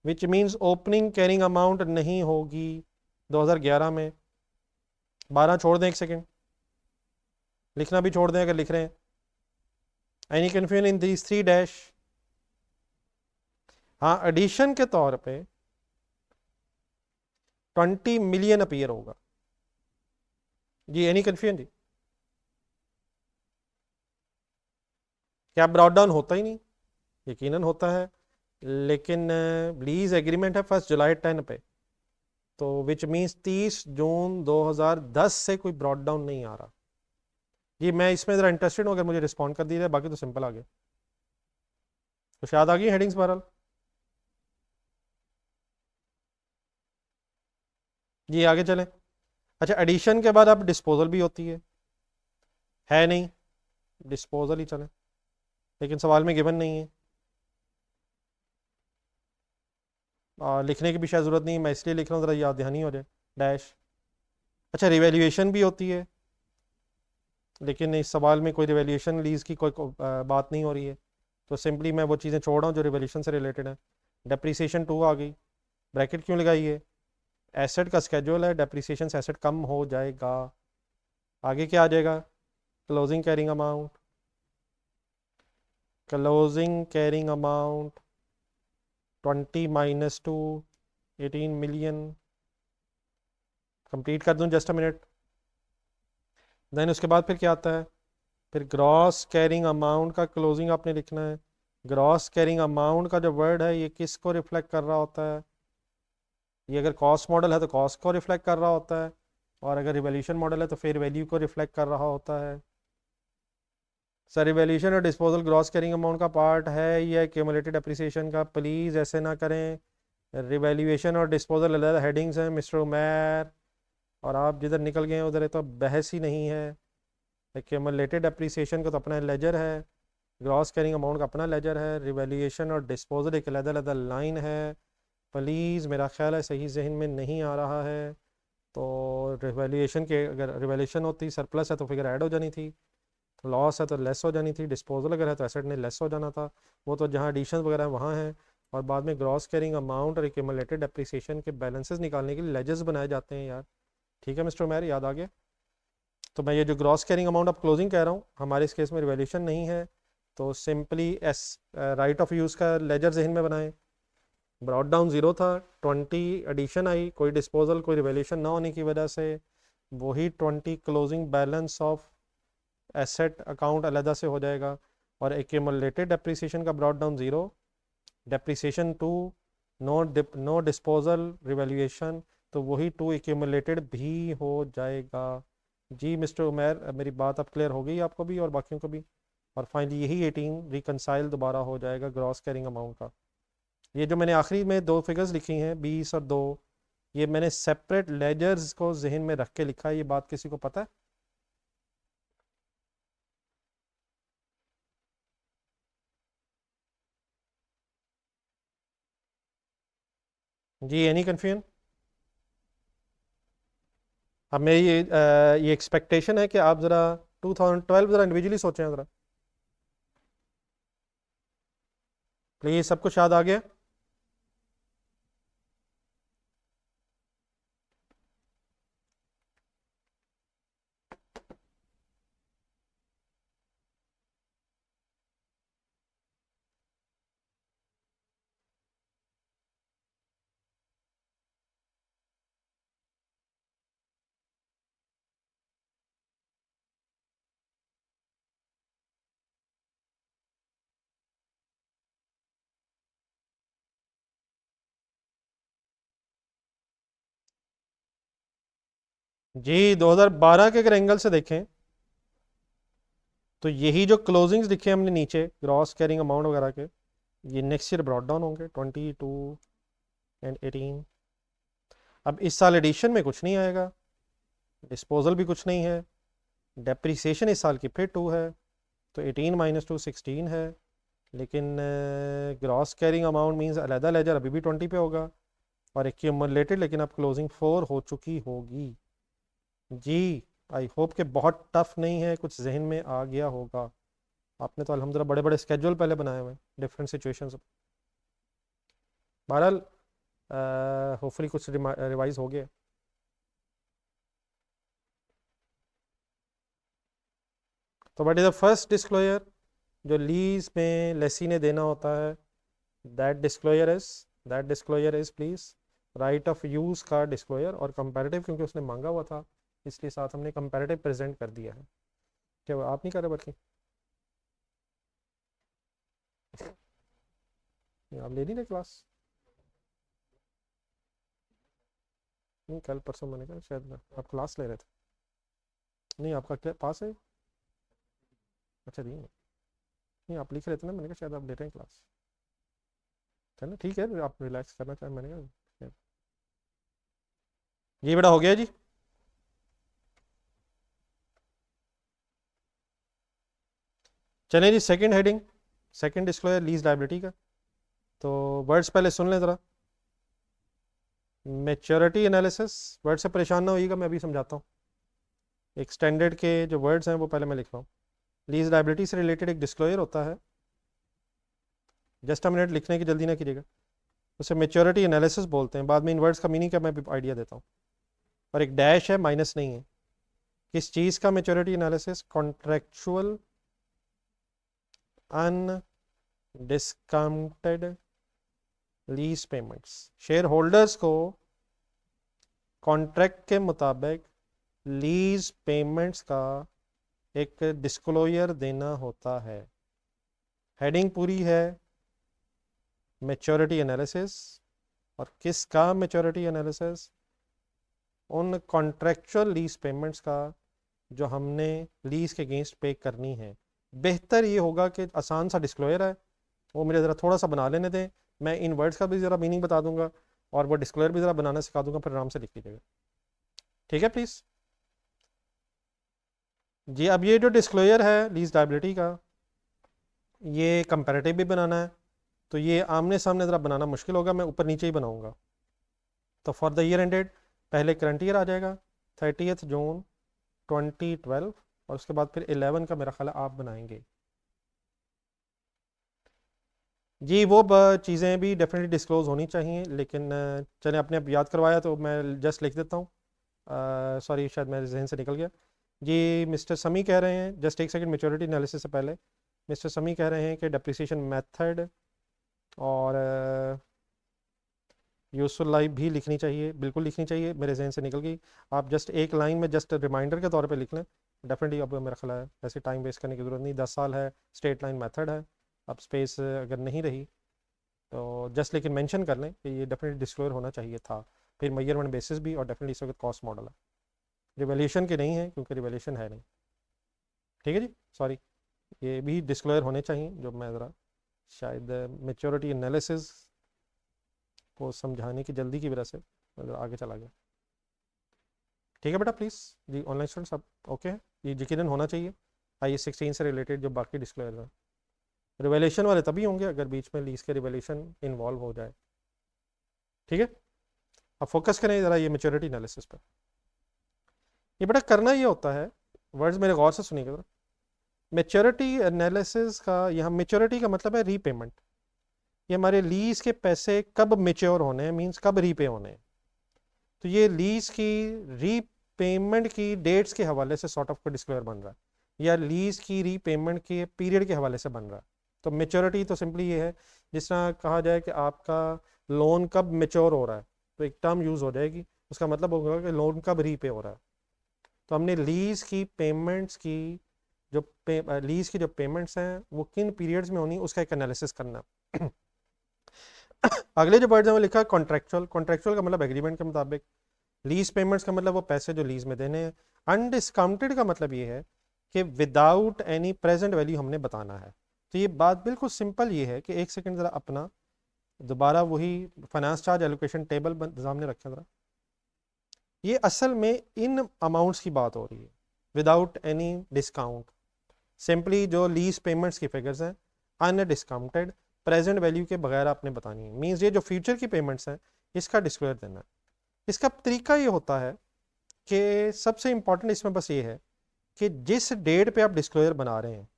which means opening carrying amount नहीं होगी 2011 में। 12 छोड़ दें, एक सेकेंड, लिखना भी छोड़ दें अगर लिख रहे हैं। Any confusion in these 3 dash? हाँ, एडिशन के तौर पे 20 मिलियन अपीयर होगा जी। एनी कन्फ्यूजन जी? क्या ब्रॉड डाउन होता ही नहीं? यकीनन होता है, लेकिन लीज एग्रीमेंट है 1 जुलाई 10 पे, तो विच मीन्स 30 जून 2010 से कोई ब्रॉड डाउन नहीं आ रहा जी। मैं इसमें ज़रा इंटरेस्टेड हूँ, अगर मुझे रिस्पॉन्ड कर दिया, बाकी तो सिंपल आ गया। तो शायद आ गई हेडिंग्स बहरहाल जी। आगे चलें। अच्छा, एडिशन के बाद अब डिस्पोजल भी होती है नहीं? डिस्पोजल ही चलें, लेकिन सवाल में गिवन नहीं है, लिखने की भी शायद ज़रूरत नहीं है, मैं इसलिए लिख रहा हूँ ज़रा याद दहानी हो जाए। डैश। अच्छा, रिवैल्यूएशन भी होती है, लेकिन इस सवाल में कोई रिवैल्यूएशन लीज की कोई बात नहीं हो रही है, तो सिंपली मैं वो चीज़ें छोड़ रहा हूँ जो रिवैल्यूएशन से रिलेटेड है। डेप्रीसिएशन 2 आ गई, ब्रैकेट क्यों लगाई है? एसेट का स्केड्यूल है, डेप्रीसिएशन से एसेट कम हो जाएगा। आगे क्या आ जाएगा? Closing carrying amount, closing carrying amount 20 - 2, 18 million. Complete कर दूं? Just a minute. देन उसके बाद फिर क्या आता है? फिर ग्रॉस कैरिंग अमाउंट का क्लोजिंग आपने लिखना है। ग्रॉस कैरिंग अमाउंट का जो वर्ड है, ये किसको रिफ्लेक्ट कर रहा होता है? ये अगर कॉस्ट मॉडल है तो कॉस्ट को रिफ्लेक्ट कर रहा होता है, और अगर रिवैल्यूएशन मॉडल है तो फेयर वैल्यू को रिफ्लेक्ट कर रहा होता है। सर, रिवैल्यूएशन और डिस्पोजल ग्रॉस कैरिंग अमाउंट का पार्ट है या क्यूमुलेटेड अप्रिसिएशन का? प्लीज़ ऐसे ना करें। रिवैल्यूएशन और डिस्पोजल अलग हेडिंग्स हैं मिस्टर उमैर, और आप जिधर निकल गए हैं उधर तो बहस ही नहीं है। एक्यूमुलेटेड अप्रिसिएशन का तो अपना लेजर है, ग्रॉस कैरिंग अमाउंट का अपना लेजर है, रिवैल्यूएशन और डिस्पोजल एक अलग अलग लाइन है। प्लीज़, मेरा ख्याल है सही जहन में नहीं आ रहा है। तो रिवैल्यूएशन के, अगर रिवैल्यूएशन होती सरप्लस है तो फिगर ऐड हो जानी थी, लॉस है तो लेस हो जानी थी, डिस्पोजल अगर है तो एसेट ने लेस हो जाना था। वो तो जहाँ एडिशन वगैरह है वहाँ है। और बाद में ग्रॉस कैरिंग अमाउंट और एक्यूमुलेटेड डेप्रिसिएशन के बैलेंसेस निकालने के लिए लेजर्स बनाए जाते हैं यार। ठीक है मिस्टर उमैर, याद आ गया? तो मैं ये जो gross carrying amount of closing कह रहा हूँ, हमारे इस केस में रिवैल्यूएशन नहीं है, तो simply S right of use का लेजर जहन में बनाएं। ब्रॉड डाउन 0 था, 20 एडिशन आई, कोई डिस्पोजल कोई रिवैल्यूएशन ना होने की वजह से वही 20 closing balance of asset account अलहदा से हो जाएगा। और एक्यूमुलेटेड डेप्रिसिएशन का brought down 0, depreciation 2, no disposal revaluation, तो वही 2 एक्यूमुलेटेड भी हो जाएगा। जी मिस्टर उमैर, मेरी बात अब क्लियर हो गई आपको भी और बाकियों को भी? और फाइनली यही 18 रिकनसाइल दोबारा हो जाएगा ग्रॉस कैरिंग अमाउंट का। ये जो मैंने आखिरी में 2 फिगर्स लिखी हैं 20 और 2, ये मैंने सेपरेट लेजर्स को जहन में रख के लिखा है। ये बात किसी को पता है? जी, एनी कन्फ्यूजन? अब मेरी ये एक्सपेक्टेशन है कि आप ज़रा 2012 ज़रा इंडिविजुअली सोचें ज़रा, प्लीज़। सब कुछ याद आ गया? जी 2012 के अगर एंगल से देखें तो यही जो क्लोजिंग्स दिखे हमने नीचे ग्रॉस कैरिंग अमाउंट वगैरह के, ये नेक्स्ट ईयर ब्रॉड डाउन होंगे 22 एंड 18। अब इस साल एडिशन में कुछ नहीं आएगा, डिस्पोजल भी कुछ नहीं है, डेप्रीसिएशन इस साल की फिर 2 है, तो 18 माइनस 2 16 है। लेकिन ग्रॉस कैरिंग अमाउंट मीन्स अलहदा लेजर अभी भी 20 पे होगा और एक्यूमुलेटेड, लेकिन अब क्लोजिंग 4 हो चुकी होगी। जी आई होप कि बहुत टफ नहीं है, कुछ जहन में आ गया होगा। आपने तो अल्हम्दुलिल्लाह बड़े बड़े स्केड्यूल पहले बनाए हुए हैं डिफरेंट सिचुएशंस। बहरहाल होपफुली कुछ रिवाइज हो गया। तो what is the first disclosure जो लीज में लेसी ने देना होता है? That disclosure is please right of use का डिस्क्लोजर, और कंपैरेटिव क्योंकि उसने मांगा हुआ था इसलिए साथ हमने कंपैरेटिव प्रेजेंट कर दिया है। क्या आप नहीं कर रहे बल्कि आप ले नहीं रहे क्लास? नहीं कल परसों मैंने कहा शायद आप क्लास ले रहे थे। नहीं आपका पास है? अच्छा नहीं नहीं आप लिख रहे थे ना, मैंने कहा शायद आप ले रहे हैं क्लास। है ना, ठीक है आप रिलैक्स करना चाहें, मैंने कहा ये बेटा हो गया जी। चलें जी, second heading, second disclosure lease liability का। तो वर्ड्स पहले सुन लें ज़रा। मैच्योरिटी एनालिसिस, वर्ड से परेशान ना होइएगा, मैं अभी समझाता हूँ। एक स्टैंडर्ड के जो वर्ड्स हैं वो पहले मैं लिख रहा हूँ। लीज लायबिलिटी से रिलेटेड एक डिस्क्लोजर होता है, जस्ट अ मिनट लिखने की जल्दी ना कीजिएगा। उसे मैच्योरिटी एनालिसिस बोलते हैं। बाद में इन वर्ड्स का मीनिंग का मैं भी आइडिया देता हूँ। और एक डैश है, माइनस नहीं है। किस चीज़ का maturity analysis? Contractual undiscounted lease payments. Share holders को कॉन्ट्रैक्ट के मुताबिक लीज पेमेंट्स का एक डिस्क्लोजर देना होता है। हेडिंग पूरी है मैच्योरिटी एनालिसिस, और किसका मैच्योरिटी एनालिसिस? उन कॉन्ट्रैक्चुअल लीज पेमेंट्स का जो हमने लीज के अगेंस्ट पे करनी है। बेहतर ये होगा कि आसान सा डिस्क्लोजर है, वो मुझे ज़रा थोड़ा सा बना लेने दें, मैं इन वर्ड्स का भी ज़रा मीनिंग बता दूंगा और वो डिस्क्लोजर भी ज़रा बनाना सिखा दूंगा, फिर आराम से लिख लीजिएगा। ठीक है प्लीज़ जी। अब ये जो डिस्क्लोजर है लीज लायबिलिटी का, ये कंपैरेटिव भी बनाना है, तो ये आमने सामने ज़रा बनाना मुश्किल होगा, मैं ऊपर नीचे ही बनाऊंगा। तो फॉर द ईयर एंडेड, पहले करंट ईयर आ जाएगा 30 जून 2012, और उसके बाद फिर 11 का मेरा ख्याल आप बनाएंगे जी। वो चीज़ें भी डेफिनेटली डिस्क्लोज होनी चाहिए, लेकिन चलें आपने अब याद करवाया तो मैं जस्ट लिख देता हूँ। सॉरी शायद मेरे जहन से निकल गया जी। मिस्टर समी कह रहे हैं, जस्ट एक सेकंड, मैच्योरिटी एनालिसिस से पहले मिस्टर समी कह रहे हैं कि डेप्रिसिएशन मेथड और यूजफुल लाइफ भी लिखनी चाहिए। बिल्कुल लिखनी चाहिए, मेरे जहन से निकल गई। आप जस्ट एक लाइन में जस्ट रिमाइंडर के तौर पे लिख लें डेफिनेटली। अब मेरा ख्याल है ऐसे टाइम वेस्ट करने की ज़रूरत नहीं, 10 साल है, स्ट्रेट लाइन मेथड है। अब स्पेस अगर नहीं रही तो जस्ट लेकिन मेंशन कर लें कि ये डेफिनेटली डिस्क्लोजर होना चाहिए था। फिर मेजरमेंट बेसिस भी, और डेफिनेटली इस वक्त कॉस्ट मॉडल है, रिवैल्यूएशन के नहीं है क्योंकि रिवैल्यूएशन है नहीं। ठीक है जी, सॉरी, ये भी डिस्क्लोजर होने चाहिए। जो मैं ज़रा शायद मैच्योरिटी एनालिसिस को समझाने की जल्दी की वजह से मैं ज़रा आगे चला गया। ठीक है बेटा प्लीज़ जी। ऑनलाइन स्टूडेंट्स सब ओके है? ये यकीनन होना चाहिए IAS 16 से रिलेटेड जो बाकी डिस्क्लोजर है। रिवैल्यूएशन वाले तभी होंगे अगर बीच में लीज के रिवैल्यूएशन इन्वॉल्व हो जाए। ठीक है, अब फोकस करें ज़रा ये मैच्योरिटी एनालिसिस पर। ये बेटा करना ये होता है, वर्ड्स मेरे गौर से सुनिएगा ज़रा। मैच्योरिटी एनालिसिस का यहाँ मैच्योरिटी का मतलब है रीपेमेंट। ये हमारे लीज के पैसे कब मेच्योर होने हैं, मींस कब रीपे होने हैं। तो ये लीज की रीपेमेंट की डेट्स के हवाले से सॉर्ट ऑफ का डिस्क्लोजर बन रहा है, या लीज की रीपेमेंट के पीरियड के हवाले से बन रहा है। तो मेच्योरिटी तो सिंपली ये है, जिस तरह कहा जाए कि आपका लोन कब मेच्योर हो रहा है, तो एक टर्म यूज़ हो जाएगी, उसका मतलब होगा कि लोन कब रीपे हो रहा है। तो हमने लीज की पेमेंट्स की जो लीज की जो पेमेंट्स हैं वो किन पीरियड्स में होनी, उसका एक एनालिसिस करना। अगले जो वर्ड है वो लिखा है कॉन्ट्रेक्चुअल। कॉन्ट्रेक्चुअल का मतलब एग्रीमेंट के मुताबिक, लीज पेमेंट्स का मतलब वो पैसे जो लीज में देने हैं। अनडिस्काउंटेड का मतलब ये है कि विदाउट एनी प्रेजेंट वैल्यू हमने बताना है। तो ये बात बिल्कुल सिंपल ये है कि एक सेकंड ज़रा अपना दोबारा वही फाइनेंस चार्ज एलोकेशन टेबल सामने रखें ज़रा। ये असल में इन अमाउंट्स की बात हो रही है विदाउट एनी डिस्काउंट, सिंपली जो लीज पेमेंट्स की फिगर्स हैं अनडिस्काउंटेड प्रेजेंट वैल्यू के बगैर आपने बतानी है। मीन्स ये जो फ्यूचर की पेमेंट्स हैं इसका डिस्क्लोजर देना है। इसका तरीका ये होता है कि सबसे इंपॉर्टेंट इसमें बस ये है कि जिस डेट पे आप डिस्क्लोजर बना रहे हैं,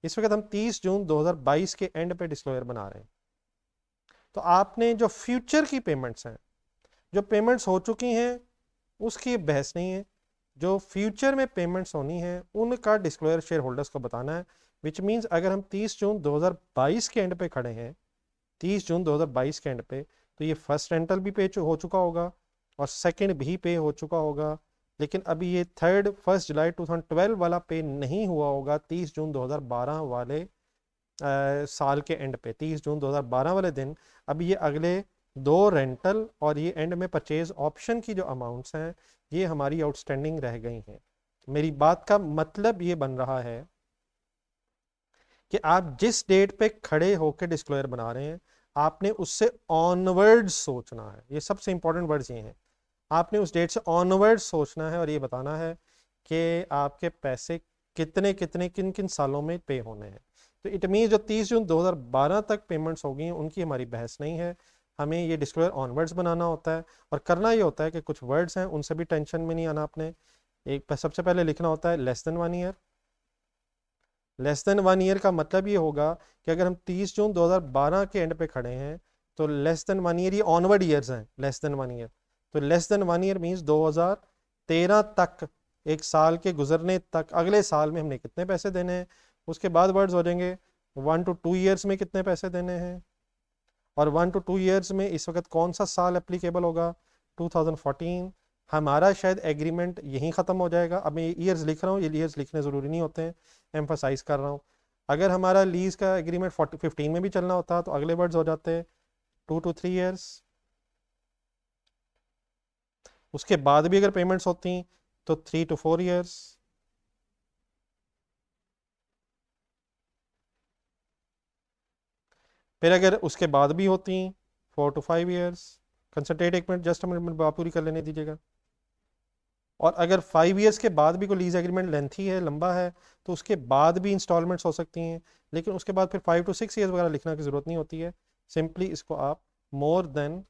इस वक्त हम 30 जून 2022 के एंड पे डिस्क्लोजर बना रहे हैं, तो आपने जो फ्यूचर की पेमेंट्स हैं, जो पेमेंट्स हो चुकी हैं उसकी बहस नहीं है, जो फ्यूचर में पेमेंट्स होनी है उनका डिस्क्लोजर शेयर होल्डर्स को बताना है। विच मीन्स अगर हम 30 जून 2022 के एंड पे खड़े हैं, 30 जून 2022 के एंड पे, तो ये फर्स्ट रेंटल भी पे हो चुका होगा और सेकंड भी पे हो चुका होगा, लेकिन अभी ये थर्ड 1 जुलाई 2012 वाला पे नहीं हुआ होगा 30 जून 2012 वाले साल के एंड पे। 30 जून 2012 वाले दिन अभी ये अगले 2 रेंटल और ये एंड में परचेज ऑप्शन की जो अमाउंट्स हैं ये हमारी आउटस्टैंडिंग रह गई हैं। मेरी बात का मतलब ये बन रहा है कि आप जिस डेट पे खड़े होकर डिस्क्लोजर बना रहे हैं आपने उससे ऑनवर्ड सोचना है। ये सबसे इंपॉर्टेंट वर्ड्स ये हैं, आपने उस डेट से ऑनवर्ड सोचना है और ये बताना है कि आपके पैसे कितने कितने किन किन सालों में पे होने हैं। तो इट मीन जो 30 जून 2012 तक पेमेंट्स हो गई उनकी हमारी बहस नहीं है, हमें ये डिस्क्लोजर ऑनवर्ड्स बनाना होता है। और करना ये होता है कि कुछ वर्ड्स हैं उनसे भी टेंशन में नहीं आना आपने। एक सबसे पहले लिखना होता है less than 1 year. Less than 1 year का मतलब ये होगा कि अगर हम 30 जून 2012 के एंड पे खड़े हैं तो लेस देन 1 ईयर, ये ऑनवर्ड ईयर्स हैं, लेस देन 1 ईयर। तो लेस देन 1 ईयर मीन्स 2013 तक, एक साल के गुजरने तक अगले साल में हमने कितने पैसे देने हैं। उसके बाद वर्ड्स हो जाएंगे 1 to 2 ईयर्स में कितने पैसे देने हैं, और 1 to 2 ईयर्स में इस वक्त कौन सा साल एप्लीकेबल होगा, 2014। हमारा शायद एग्रीमेंट यहीं ख़त्म हो जाएगा। अब मैं ईयर्स लिख रहा हूँ, ये ईयर्स लिखने ज़रूरी नहीं होते हैं, एम्फोसाइज कर रहा हूँ। अगर हमारा लीज का एग्रीमेंट 15 में भी चलना होता तो अगले वर्ड्स हो जाते 2 to 3 ईयर्स। उसके बाद भी अगर पेमेंट्स होती तो 3 to 4 ईयर्स। फिर अगर उसके बाद भी होती 4 to 5 ईयर्स। कंसंट्रेट एक मिनट, जस्ट मिनट बात पूरी कर लेने दीजिएगा। और अगर 5 ईयर्स के बाद भी कोई लीज एग्रीमेंट लेंथी है, लंबा है, तो उसके बाद भी इंस्टॉलमेंट्स हो सकती हैं, लेकिन उसके बाद फिर 5 to 6 ईयर्स वगैरह लिखना की ज़रूरत नहीं होती है। सिंपली इसको आप मोर देन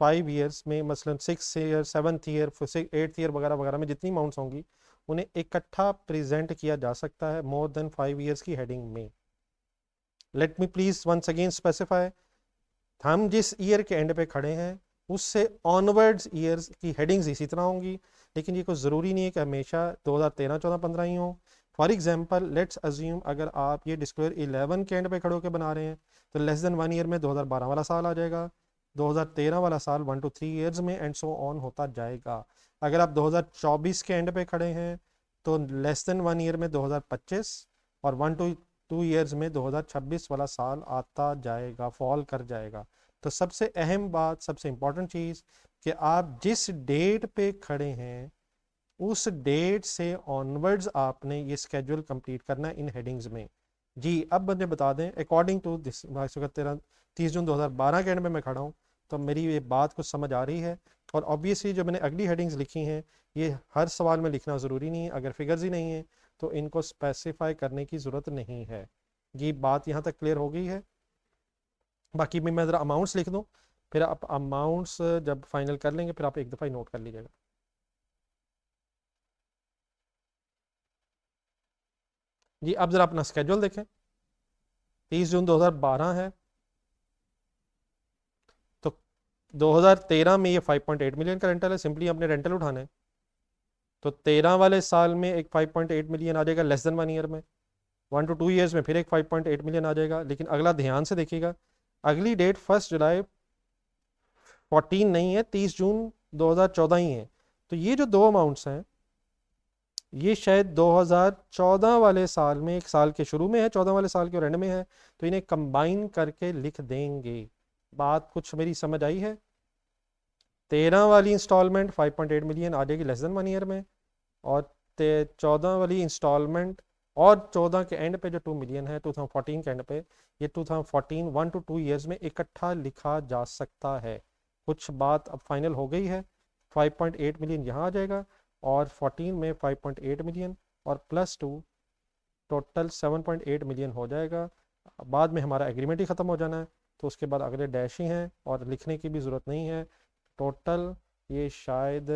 5 ईयर्स में, मसलन 6 year, 7th year, 8th year वगैरह वगैरह में जितनी अमाउंट्स होंगी उन्हें इकट्ठा प्रेजेंट किया जा सकता है मोर देन 5 ईयर्स की हेडिंग में। Let me please once again specify, हम जिस ईयर के एंड पे खड़े हैं उससे ऑनवर्ड्स ईयर्स की हेडिंग्स इसी तरह होंगी, लेकिन ये कोई ज़रूरी नहीं है कि हमेशा 2013, 14, 15 ही हो। फॉर एग्जांपल लेट्स अज्यूम अगर आप ये डिस्क्लोजर 11 के एंड पे खड़े होकर बना रहे हैं तो लेस देन 1 ईयर में 2012 वाला साल आ जाएगा, 2013 वाला साल 1 to 3 ईयर्स में, एंड सो ऑन होता जाएगा। अगर आप 2024 के एंड पे खड़े हैं तो लेस देन 1 ईयर में 2025 और 1 to 2 ईयर्स में 2026 वाला साल आता जाएगा, फॉल कर जाएगा। तो सबसे अहम बात, सबसे इंपॉर्टेंट चीज़ कि आप जिस डेट पे खड़े हैं उस डेट से ऑनवर्ड्स आपने ये स्केड्यूल कंप्लीट करना है इन हेडिंग्स में। जी अब मुझे बता दें, अकॉर्डिंग टू दिस 30 जून 2012 के एंड में मैं खड़ा हूँ, तो मेरी ये बात कुछ समझ आ रही है। और ऑब्वियसली जो मैंने अगली हेडिंग्स लिखी हैं ये हर सवाल में लिखना ज़रूरी नहीं है, अगर फिगर्स ही नहीं है तो इनको स्पेसिफाई करने की ज़रूरत नहीं है। ये बात यहाँ तक क्लियर हो गई है। बाकी भी मैं ज़रा अमाउंट्स लिख दूँ, फिर आप अमाउंट्स जब फाइनल कर लेंगे फिर आप एक दफ़ा ही नोट कर लीजिएगा। जी अब ज़रा अपना स्केड्यूल देखें, 30 जून 2012 है, तो 2013 में ये 5.8 मिलियन का रेंटल है, सिंपली अपने रेंटल उठाने हैं। तो 13 वाले साल में एक 5.8 मिलियन आ जाएगा लेस देन 1 ईयर में, 1 to 2 ईयर्स में फिर एक 5.8 मिलियन आ जाएगा। लेकिन अगला ध्यान से देखिएगा, अगली डेट 1 जुलाई 14 नहीं है, 30 जून 2014 ही है। तो ये जो दो अमाउंट्स हैं ये शायद 2014 वाले साल में, एक साल के शुरू में है, 14 वाले साल के और एंड में है, तो इन्हें कंबाइन करके लिख देंगे। बात कुछ मेरी समझ आई है? 13 वाली इंस्टॉलमेंट 5.8 मिलियन आ जाएगी लेस देन 1 ईयर में, और 14 वाली इंस्टॉलमेंट और 14 के एंड पे जो 2 मिलियन है 2014 के एंड पे, ये 2014 1 to 2 ईयर्स में इकट्ठा लिखा जा सकता है। कुछ बात अब फाइनल हो गई है, 5.8 मिलियन यहाँ आ जाएगा और 14 में 5.8 मिलियन और +2 टोटल 7.8 मिलियन हो जाएगा। बाद में हमारा एग्रीमेंट ही ख़त्म हो जाना है, तो उसके बाद अगले डैश ही हैं और लिखने की भी ज़रूरत नहीं है। टोटल ये शायद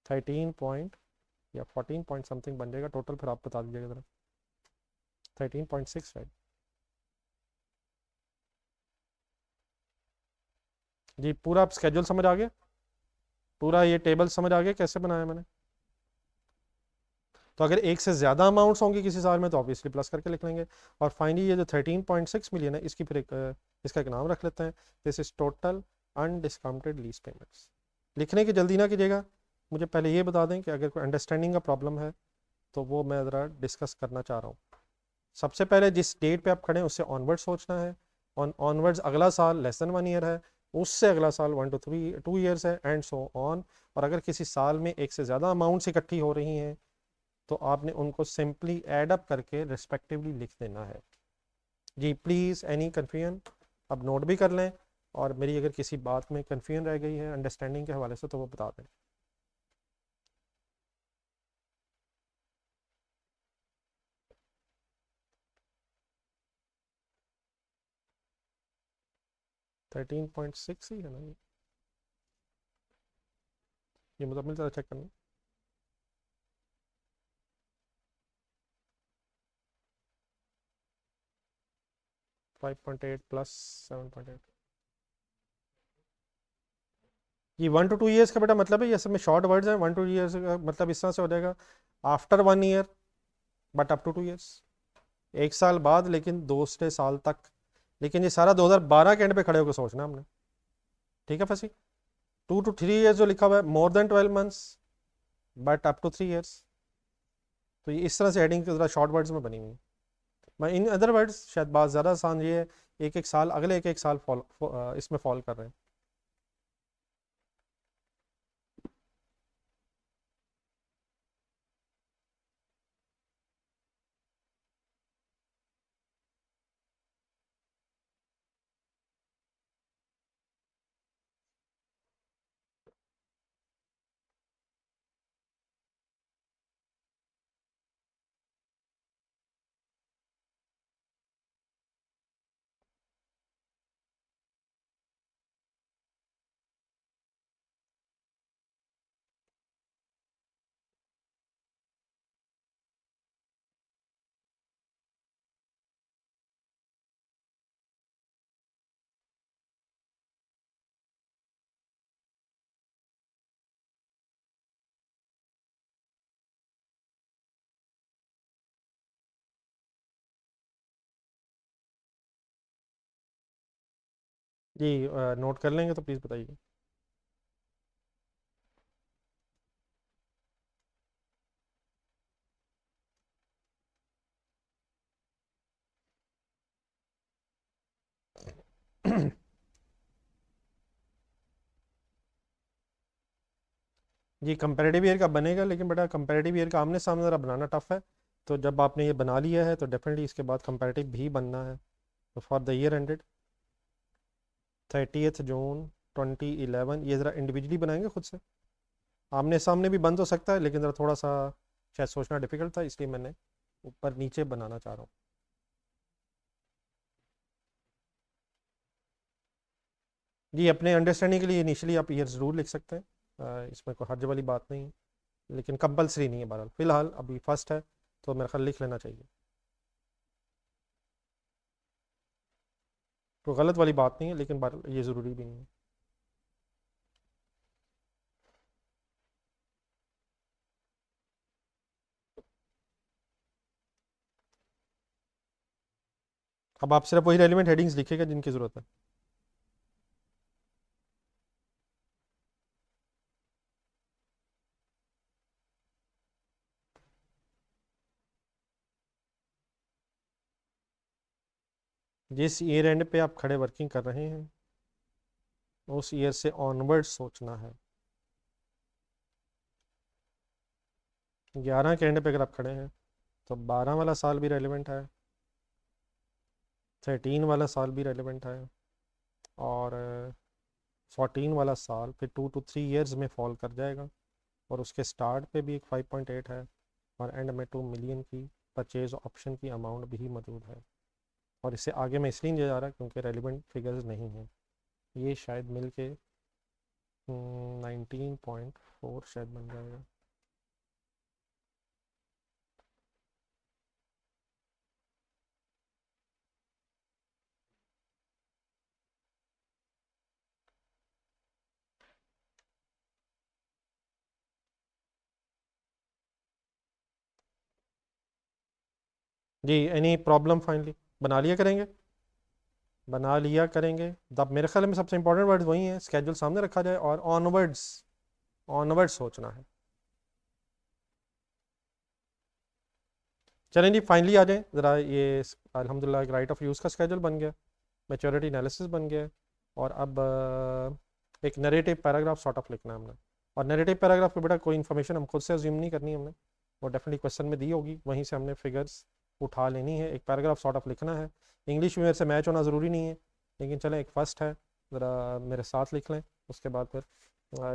13 पॉइंट या 14 पॉइंट समथिंग बन जाएगा टोटल, फिर आप बता दीजिएगा ज़रा। 13.6 शायद। जी पूरा आप स्केड्यूल समझ आ गया, पूरा ये टेबल समझ आ गया कैसे बनाया मैंने। तो अगर एक से ज़्यादा अमाउंट्स होंगी किसी साल में तो ऑब्वियसली प्लस करके लिख लेंगे। और फाइनली ये जो 13.6 मिलियन है इसकी फिर इसका एक नाम रख लेते हैं, this is total undiscounted lease payments. लिखने की जल्दी ना कीजिएगा, मुझे पहले ये बता दें कि अगर कोई अंडरस्टैंडिंग का प्रॉब्लम है तो वो मैं ज़रा डिस्कस करना चाह रहा हूँ। सबसे पहले जिस डेट पे आप खड़े हैं उससे ऑनवर्ड सोचना है, ऑनवर्ड्स अगला साल लेस देन 1 ईयर है, उससे अगला साल 1 to 2 ईयर्स है एंड सो ऑन। और अगर किसी साल में एक से ज़्यादा अमाउंट्स इकट्ठी हो रही हैं तो आपने उनको सिंपली ऐड अप करके रिस्पेक्टिवली लिख देना है। जी प्लीज़ एनी कन्फ्यूजन अब नोट भी कर लें, और मेरी अगर किसी बात में कन्फ्यूजन रह गई है अंडरस्टैंडिंग के हवाले से तो वो बता दें। थर्टीन पॉइंट सिक्स ही है ना ये मुकम्मल तरह चेक करना। 5.8 प्लस 7.8, ये 1 to 2 ईयर्स का बेटा मतलब है, ये सब में शॉर्ट वर्ड्स हैं। 1 to 2 ईयर्स का मतलब इस तरह से हो जाएगा, after 1 year but up to 2 years, एक साल बाद लेकिन दूसरे साल तक। लेकिन ये सारा 2012 के एंड पे खड़े होकर सोचना हमने, ठीक है फंसी। 2 to 3 ईयर्स जो लिखा हुआ है more than 12 months but up to 3 years, तो ये इस तरह से हेडिंग ज़रा शॉर्ट वर्ड्स में बनी हुई है। मैं इन अदर वर्ड्स शायद बात ज़्यादा आसान ये है, एक एक साल अगले एक एक साल इसमें फॉल कर रहे हैं। जी नोट कर लेंगे तो प्लीज़ बताइए। जी कंपेरेटिव ईयर का बनेगा, लेकिन बेटा कंपेरेटिव ईयर का आमने सामने ज़रा बनाना टफ है, तो जब आपने ये बना लिया है तो डेफिनेटली इसके बाद कंपेरेटिव भी बनना है। तो फॉर द ईयर एंडेड 30 जून 2011, ये ज़रा इंडिविजुअली बनाएंगे खुद से, आमने सामने भी बन तो सकता है लेकिन ज़रा थोड़ा सा शायद सोचना डिफिकल्ट था, इसलिए मैंने ऊपर नीचे बनाना चाह रहा हूँ। जी अपने अंडरस्टैंडिंग के लिए इनिशियली आप ईयर ज़रूर लिख सकते हैं, इसमें कोई हर्ज वाली बात नहीं है, लेकिन कंपलसरी नहीं है। बहरहाल फ़िलहाल अभी फर्स्ट है तो मेरा ख्याल लिख लेना चाहिए, कोई गलत वाली बात नहीं है, लेकिन बहरहाल ये ज़रूरी भी नहीं है। अब आप सिर्फ वही रेलिवेंट हेडिंग्स लिखिएगा जिनकी ज़रूरत है। जिस ईयर एंड पे आप खड़े वर्किंग कर रहे हैं उस ईयर से ऑनवर्ड सोचना है। 11 के एंड पे अगर आप खड़े हैं तो 12 वाला साल भी रेलिवेंट है, 13 वाला साल भी रेलिवेंट है, और 14 वाला साल फिर 2 to 3 ईयर्स में फॉल कर जाएगा, और उसके स्टार्ट पे भी एक 5.8 है, और एंड में 2 मिलियन की परचेज ऑप्शन की अमाउंट भी मौजूद है। और इससे आगे मैं इसलिए नहीं जा रहा क्योंकि रेलिवेंट फिगर्स नहीं हैं। ये शायद मिल के 19.4 शायद बन जाएगा। जी, एनी प्रॉब्लम फाइनली बना लिया करेंगे, बना लिया करेंगे। तब मेरे ख्याल में सबसे इंपॉर्टेंट वर्ड वही है, स्केड्यूल सामने रखा जाए और ऑनवर्ड्स, ऑनवर्ड्स सोचना है। चलें जी, फाइनली आ जाएं ज़रा। ये अल्हम्दुलिल्लाह एक राइट ऑफ यूज़ का स्केड्यूल बन गया, मैच्योरिटी एनालिसिस बन गया, और अब एक नरेटिव पैराग्राफ सॉर्ट ऑफ लिखना है हमने। और नरेटिव पैराग्राफ पे बेटा कोई इन्फॉर्मेशन हम खुद से अज्यूम नहीं करनी हमने, वो डेफिनेटली क्वेश्चन में दी होगी, वहीं से हमने फिगर्स उठा लेनी है। एक पैराग्राफ सॉर्ट ऑफ लिखना है। इंग्लिश में मेरे से मैच होना ज़रूरी नहीं है, लेकिन चलें एक फ़र्स्ट है, ज़रा मेरे साथ लिख लें। उसके बाद फिर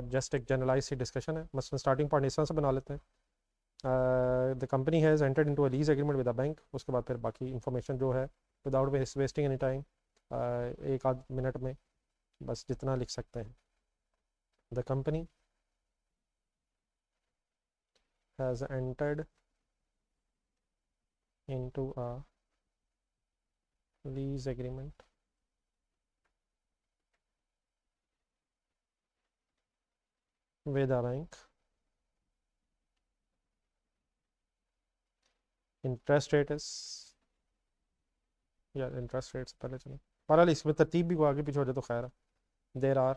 जस्ट एक जनरलाइज सी डिस्कशन है। मसलन स्टार्टिंग पॉइंट इस तरह से बना लेते हैं, the company has entered into a lease agreement with a bank. उसके बाद फिर बाकी इंफॉर्मेशन जो है विदाउट वेस्टिंग एनी टाइम, एक आध मिनट में बस जितना लिख सकते हैं। The company has entered into a lease agreement with a bank. Interest rate is, या इंटरेस्ट रेट से पहले चलो, बहरहाल इसमें तरतीब भी आगे पीछे हो जाए तो खैर है। There are,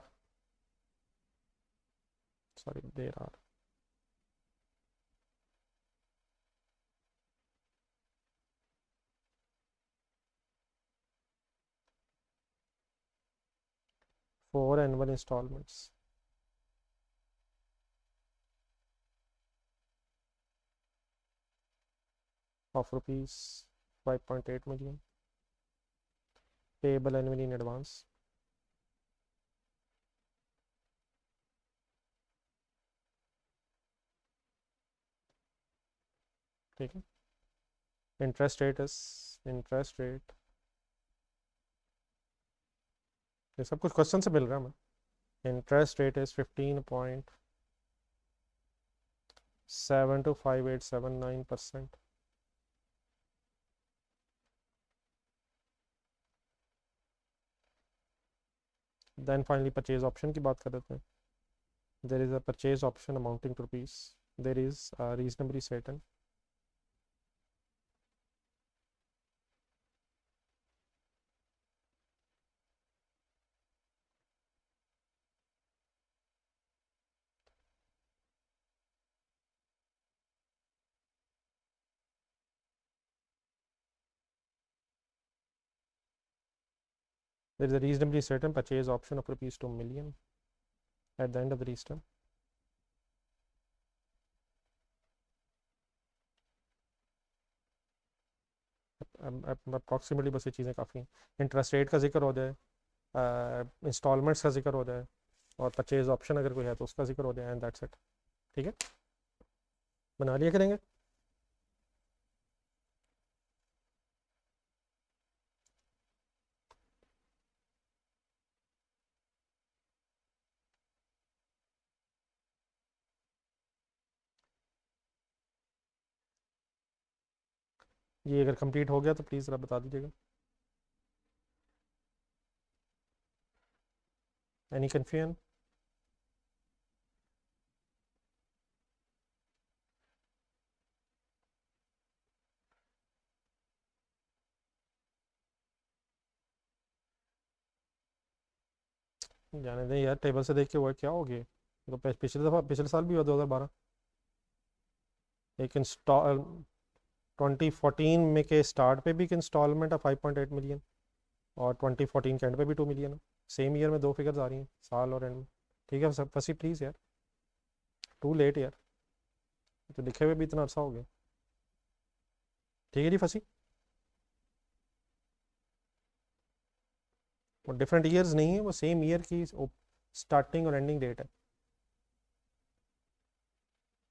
sorry there are four annual instalments of rupees 5.8 million payable annually in advance. ठीक है। Interest rate is, interest rate, ये सब कुछ क्वेश्चन से मिल रहा है हमें। Interest rate is 15.7 to 5879%। Then finally purchase option की बात कर लेते हैं। There is a purchase option amounting to rupees, there is reasonably certain, there is a reasonably certain purchase option of rupees 2 million at the end of the lease term. Approximately बस ये चीज़ें काफ़ी हैं। इंटरेस्ट रेट का जिक्र हो जाए, installments का जिक्र हो जाए, और परचेज ऑप्शन अगर कोई है तो उसका जिक्र हो जाए, एंड दैट्स इट। ठीक है, बना लिया करेंगे। ये अगर कंप्लीट हो गया तो प्लीज़ ज़रा बता दीजिएगा। Any confusion? जाने दें यार, टेबल से देख के हुआ क्या हो गया। तो पिछले दफ़ा, पिछले साल भी हुआ 2012, एक इंस्टॉल 2014 में के स्टार्ट पे भी एक इंस्टॉलमेंट है 5.8 मिलियन, और 2014 के एंड पे भी 2 मिलियन है। सेम ईयर में दो फिगर्स आ रही हैं, साल और एंड में। ठीक है सब फंसी प्लीज़ यार, टू लेट यार, तो लिखे हुए भी इतना अर्सा हो गया। ठीक है जी फंसी, वो डिफरेंट ईयर्स नहीं है, वो सेम ईयर की स्टार्टिंग और एंडिंग डेट है।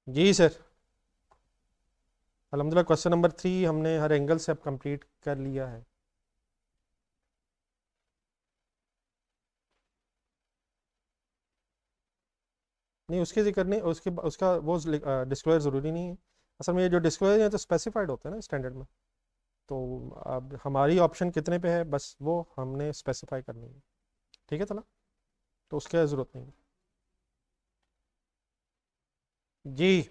जी सर, अलहमदिल्ला क्वेश्चन नंबर 3 हमने हर एंगल से अब कंप्लीट कर लिया है। नहीं उसके जिक्र नहीं, उसके उसका वो डिस्क्लोजर ज़रूरी नहीं है। असल में ये जो डिस्क्लोजर है तो स्पेसिफाइड होते हैं ना स्टैंडर्ड में, तो अब हमारी ऑप्शन कितने पे है बस वो हमने स्पेसिफाई करनी है। ठीक है तला, तो उसकी ज़रूरत नहीं है जी।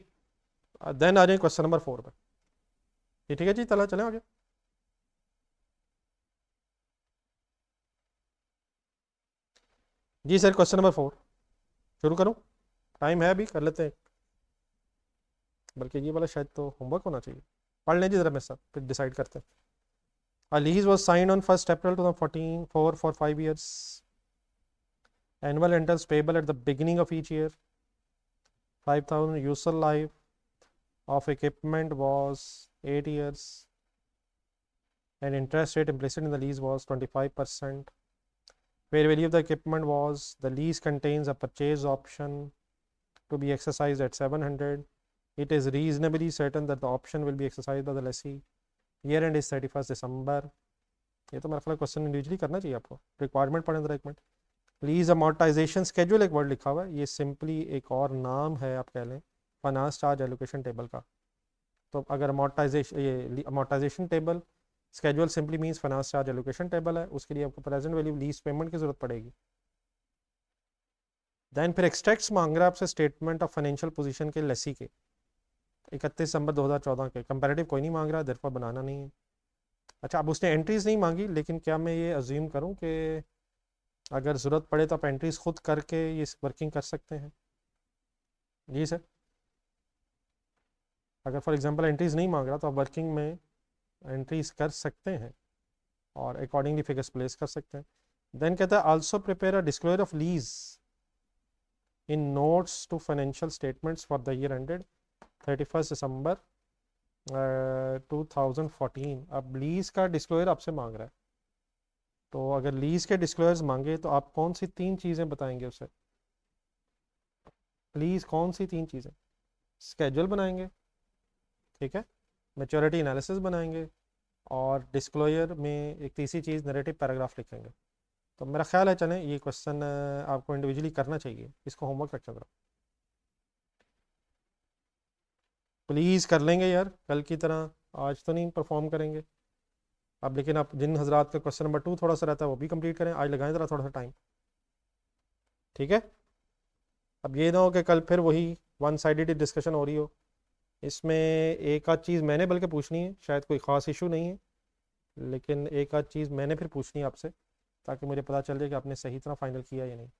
देन आ जाए क्वेश्चन नंबर 4 पे। ये ठीक है जी, तला चलें आगे। जी सर क्वेश्चन नंबर 4 शुरू करूँ, टाइम है अभी, कर लेते हैं। बल्कि ये वाला शायद तो होमवर्क होना चाहिए, पढ़ लें जी ज़रा मेरे साथ, फिर डिसाइड करते हैं। A lease was signed on 1st April 2014 for 5 years. Annual rentals payable at the beginning of each year. 5,000 useful life of equipment was 8 years. And interest rate implicit in the lease was 25%. Fair value of the equipment was, the lease contains a purchase option to be exercised at 700. It is reasonably certain that the option will be exercised by the lessee. Year end is 31st December. ये तो मेरा ख्याल question individually करना चाहिए आपको, requirement पढ़ें जरा एक मिनट। लीज अमोर्टाइजेशन स्केड्यूल एक वर्ड लिखा हुआ है, ये सिंपली एक और नाम है आप कह लें फाइनेंस चार्ज एलोकेशन टेबल का। तो अगर अमोर्टाइजेशन, ये amortisation table schedule simply means finance charge allocation table है, उसके लिए आपको प्रेजेंट वैल्यू लीज पेमेंट की जरूरत पड़ेगी। देन फिर एक्सट्रैक्ट्स मांग रहा है आपसे स्टेटमेंट ऑफ फाइनेंशियल पोजीशन के लेसी के 31 दिसंबर 2014 के, कंपैरेटिव कोई नहीं मांग रहा, देयरफॉर बनाना नहीं है। अच्छा अब उसने एंट्रीज नहीं मांगी, लेकिन क्या मैं ये अज्यूम करूँ कि अगर ज़रूरत पड़े तो आप एंट्रीज खुद करके ये वर्किंग कर सकते हैं? जी सर, अगर फॉर एग्जांपल एंट्रीज नहीं मांग रहा तो आप वर्किंग में एंट्रीज कर सकते हैं और अकॉर्डिंगली फिगर्स प्लेस कर सकते हैं। देन कहता है also prepare a disclosure of lease in notes to financial statements for the year ended 31 December 2014। अब लीज का डिस्क्लोजर आपसे मांग रहा है, तो अगर लीज के डिस्क्लोजर्स मांगे तो आप कौन सी 3 चीज़ें बताएंगे उसे? प्लीज़ कौन सी 3 चीज़ें? स्केड्यूल बनाएंगे, ठीक है, मैच्योरिटी एनालिसिस बनाएंगे, और डिस्क्लोजर में एक तीसरी चीज़ नरेटिव पैराग्राफ लिखेंगे। तो मेरा ख्याल है चलें ये क्वेश्चन आपको इंडिविजुअली करना चाहिए, इसको होमवर्क रखें ज़रा, प्लीज़ कर लेंगे यार, कल की तरह आज तो नहीं परफॉर्म करेंगे अब, लेकिन आप जिन हजरात का क्वेश्चन नंबर 2 थोड़ा सा रहता है वो भी कंप्लीट करें, आज लगाएं ज़रा थोड़ा सा टाइम। ठीक है, अब ये ना हो कि कल फिर वही वन साइडेड डिस्कशन हो रही हो। इसमें एक आध चीज़ मैंने बल्कि पूछनी है, शायद कोई ख़ास इशू नहीं है, लेकिन एक आध चीज़ मैंने फिर पूछनी है आपसे, ताकि मुझे पता चल जाए कि आपने सही तरह फाइनल किया या नहीं।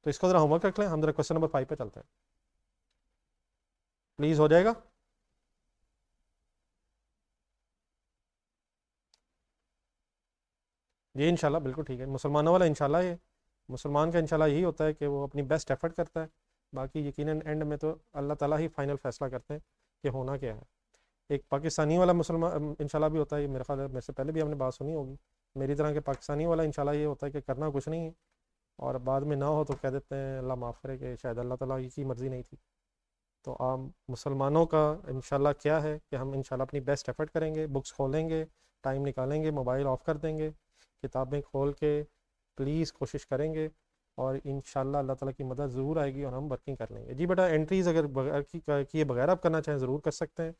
तो इसको ज़रा होमवर्क रख लें, हम ज़रा क्वेश्चन नंबर 5 पे चलते हैं, प्लीज़ हो जाएगा। ये इंशाल्लाह बिल्कुल ठीक है, मुसलमानों वाला इंशाल्लाह, ये मुसलमान का इंशाल्लाह यही होता है कि वो अपनी बेस्ट एफर्ट करता है, बाकी यकीनन एंड में तो अल्लाह ताला ही फाइनल फैसला करते हैं कि होना क्या है। एक पाकिस्तानी वाला मुसलमान इंशाल्लाह भी होता है, ये मेरे ख्याल मेरे से पहले भी आपने बात सुनी होगी, मेरी तरह के पाकिस्तानी वाला इंशाल्लाह ये होता है कि करना कुछ नहीं है, और बाद में ना हो तो कह देते हैं अल्लाह माफ़ करे कि शायद अल्लाह ताला की मर्ज़ी नहीं थी। तो आम मुसलमानों का इंशाल्लाह क्या है कि हम इंशाल्लाह अपनी बेस्ट एफर्ट करेंगे, बुक्स खोलेंगे, टाइम निकालेंगे, मोबाइल ऑफ़ कर देंगे, किताबें खोल के प्लीज़ कोशिश करेंगे, और इंशाल्लाह अल्लाह ताला की मदद ज़रूर आएगी और हम वर्किंग कर लेंगे। जी बेटा एंट्रीज़ अगर बगैर किए बगैर आप करना चाहें ज़रूर कर सकते हैं,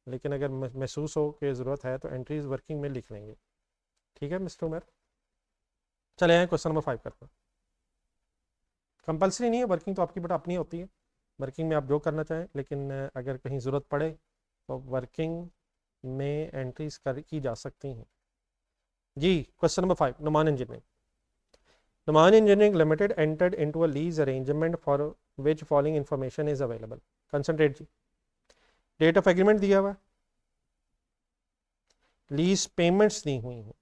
लेकिन अगर महसूस हो कि ज़रूरत है तो एंट्रीज़ वर्किंग में लिख लेंगे। ठीक है मिस्टर उमर, चले आए क्वेश्चन नंबर 5 करते हैं। कंपलसरी नहीं है, वर्किंग तो आपकी बेटा अपनी होती है, वर्किंग में आप जो करना चाहें, लेकिन अगर कहीं ज़रूरत पड़े तो वर्किंग में एंट्रीज की जा सकती हैं। जी question number 5, Numan engineering. Numan engineering limited entered into a lease arrangement for which following information is available. Concentrate जी, डेट ऑफ एग्रीमेंट दिया हुआ है, लीज पेमेंट्स दी हुई हैं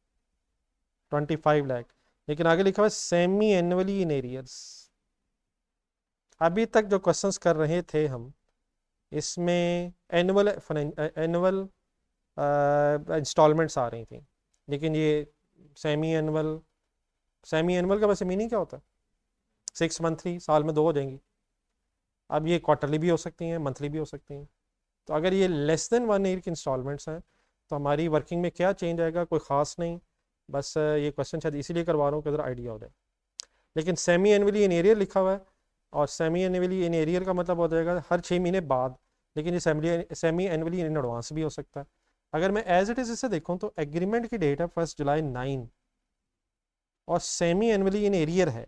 25 लाख, लेकिन आगे लिखा हुआ है सेमी एनुअली इन एरियर्स। अभी तक जो क्वेश्चंस कर रहे थे हम, इसमें एनुअल एनुअल इंस्टॉलमेंट्स आ रही थी, लेकिन ये सेमी एनुअल, सेमी एनुअल का वैसे मीनिंग क्या होता है? 6 मंथली, साल में 2 हो जाएंगी। अब ये क्वार्टरली भी हो सकती हैं, मंथली भी हो सकती हैं। तो अगर ये लेस देन 1 ईयर की इंस्टॉलमेंट्स हैं तो हमारी वर्किंग में क्या चेंज आएगा? कोई ख़ास नहीं, बस ये क्वेश्चन शायद इसीलिए करवा रहा हूँ कि ज़रा आइडिया हो जाए। लेकिन सेमी एनुअली इन एरियर लिखा हुआ है, और सेमी एनुअली इन एरियर का मतलब हो जाएगा हर 6 महीने बाद, लेकिन ये सेमी एनुअली इन एडवांस भी हो सकता है। अगर मैं एज इट इज़ इसे देखूँ तो एग्रीमेंट की डेट है 1 जुलाई 9 और सेमी एनुअली इन एरियर है।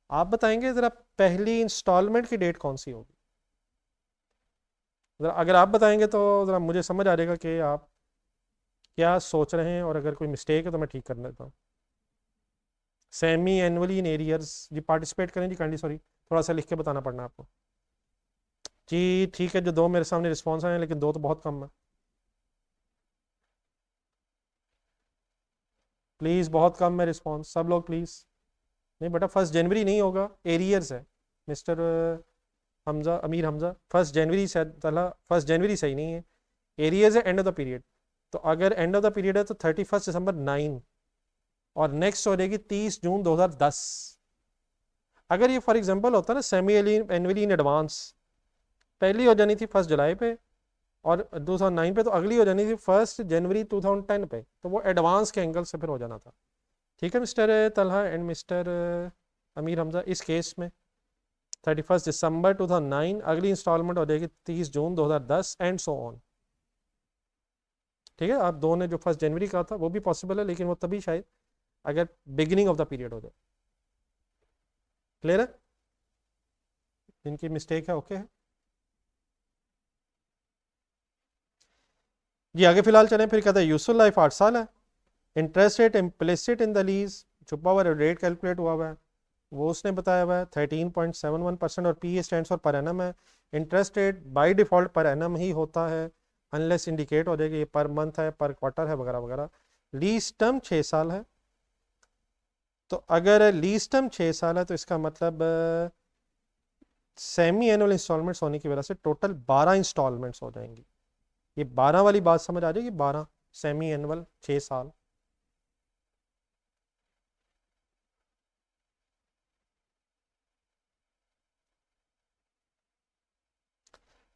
आप बताएंगे ज़रा पहली इंस्टॉलमेंट की डेट कौन सी होगी? ज़रा अगर आप बताएंगे तो ज़रा मुझे समझ आ जाएगा कि आप क्या सोच रहे हैं, और अगर कोई मिस्टेक है तो मैं ठीक कर लेता हूँ। सेमी एनुअली इन एरियर्स जी, पार्टिसिपेट करें जी काइंडली, सॉरी थोड़ा सा लिख के बताना पड़ना आपको जी। ठीक है, जो 2 मेरे सामने रिस्पॉन्स आए हैं, लेकिन 2 तो बहुत कम है, प्लीज़ बहुत कम है रिस्पॉन्स, सब लोग प्लीज़। नहीं बेटा 1 जनवरी नहीं होगा, एरियर्स है मिस्टर हमजा, अमीर हमजा। 1 जनवरी शायद, 1 जनवरी सही नहीं है, एरियर्स है एंड ऑफ द पीरियड। तो अगर एंड ऑफ द पीरियड है तो 31 दिसंबर 9 और नेक्स्ट हो जाएगी 30 जून 2010। अगर ये फॉर एग्जांपल होता ना सेमी एनुअली इन एडवांस, पहली हो जानी थी 1 जुलाई पे और 2009 पे, तो अगली हो जानी थी 1 जनवरी 2010 पे, तो वो एडवांस के एंगल से फिर हो जाना था। ठीक है mister Talha and mister Amir Hamza, इस केस में 31 दिसंबर 2009, अगली इंस्टॉलमेंट हो जाएगी 30 जून 2010 एंड सो ऑन। ठीक है, आप दो ने जो 1 जनवरी का था वो भी पॉसिबल है, लेकिन वो तभी शायद अगर बिगिनिंग ऑफ द पीरियड हो जाए। क्लियर है? इनकी मिस्टेक है, ओके है जी। आगे फिलहाल चलें, फिर कहता है यूजफुल लाइफ 8 साल है। Interest rate implicit in the lease, छुपा हुआ रेट कैलकुलेट हुआ हुआ है, वो उसने बताया हुआ है 13.71% और P stands for per annum है। Interest rate by default per annum ही होता है, अनलेस इंडिकेट हो जाएगा ये पर मंथ है, पर क्वार्टर है, वगैरह वगैरह। लीज टर्म 6 साल है, तो अगर लीज टर्म 6 साल है तो इसका मतलब सेमी एनुअल इंस्टॉलमेंट्स होने की वजह से टोटल 12 इंस्टॉलमेंट्स हो जाएंगी। ये 12 वाली बात समझ आ जाएगी, 12 सेमी एनुअल 6 साल।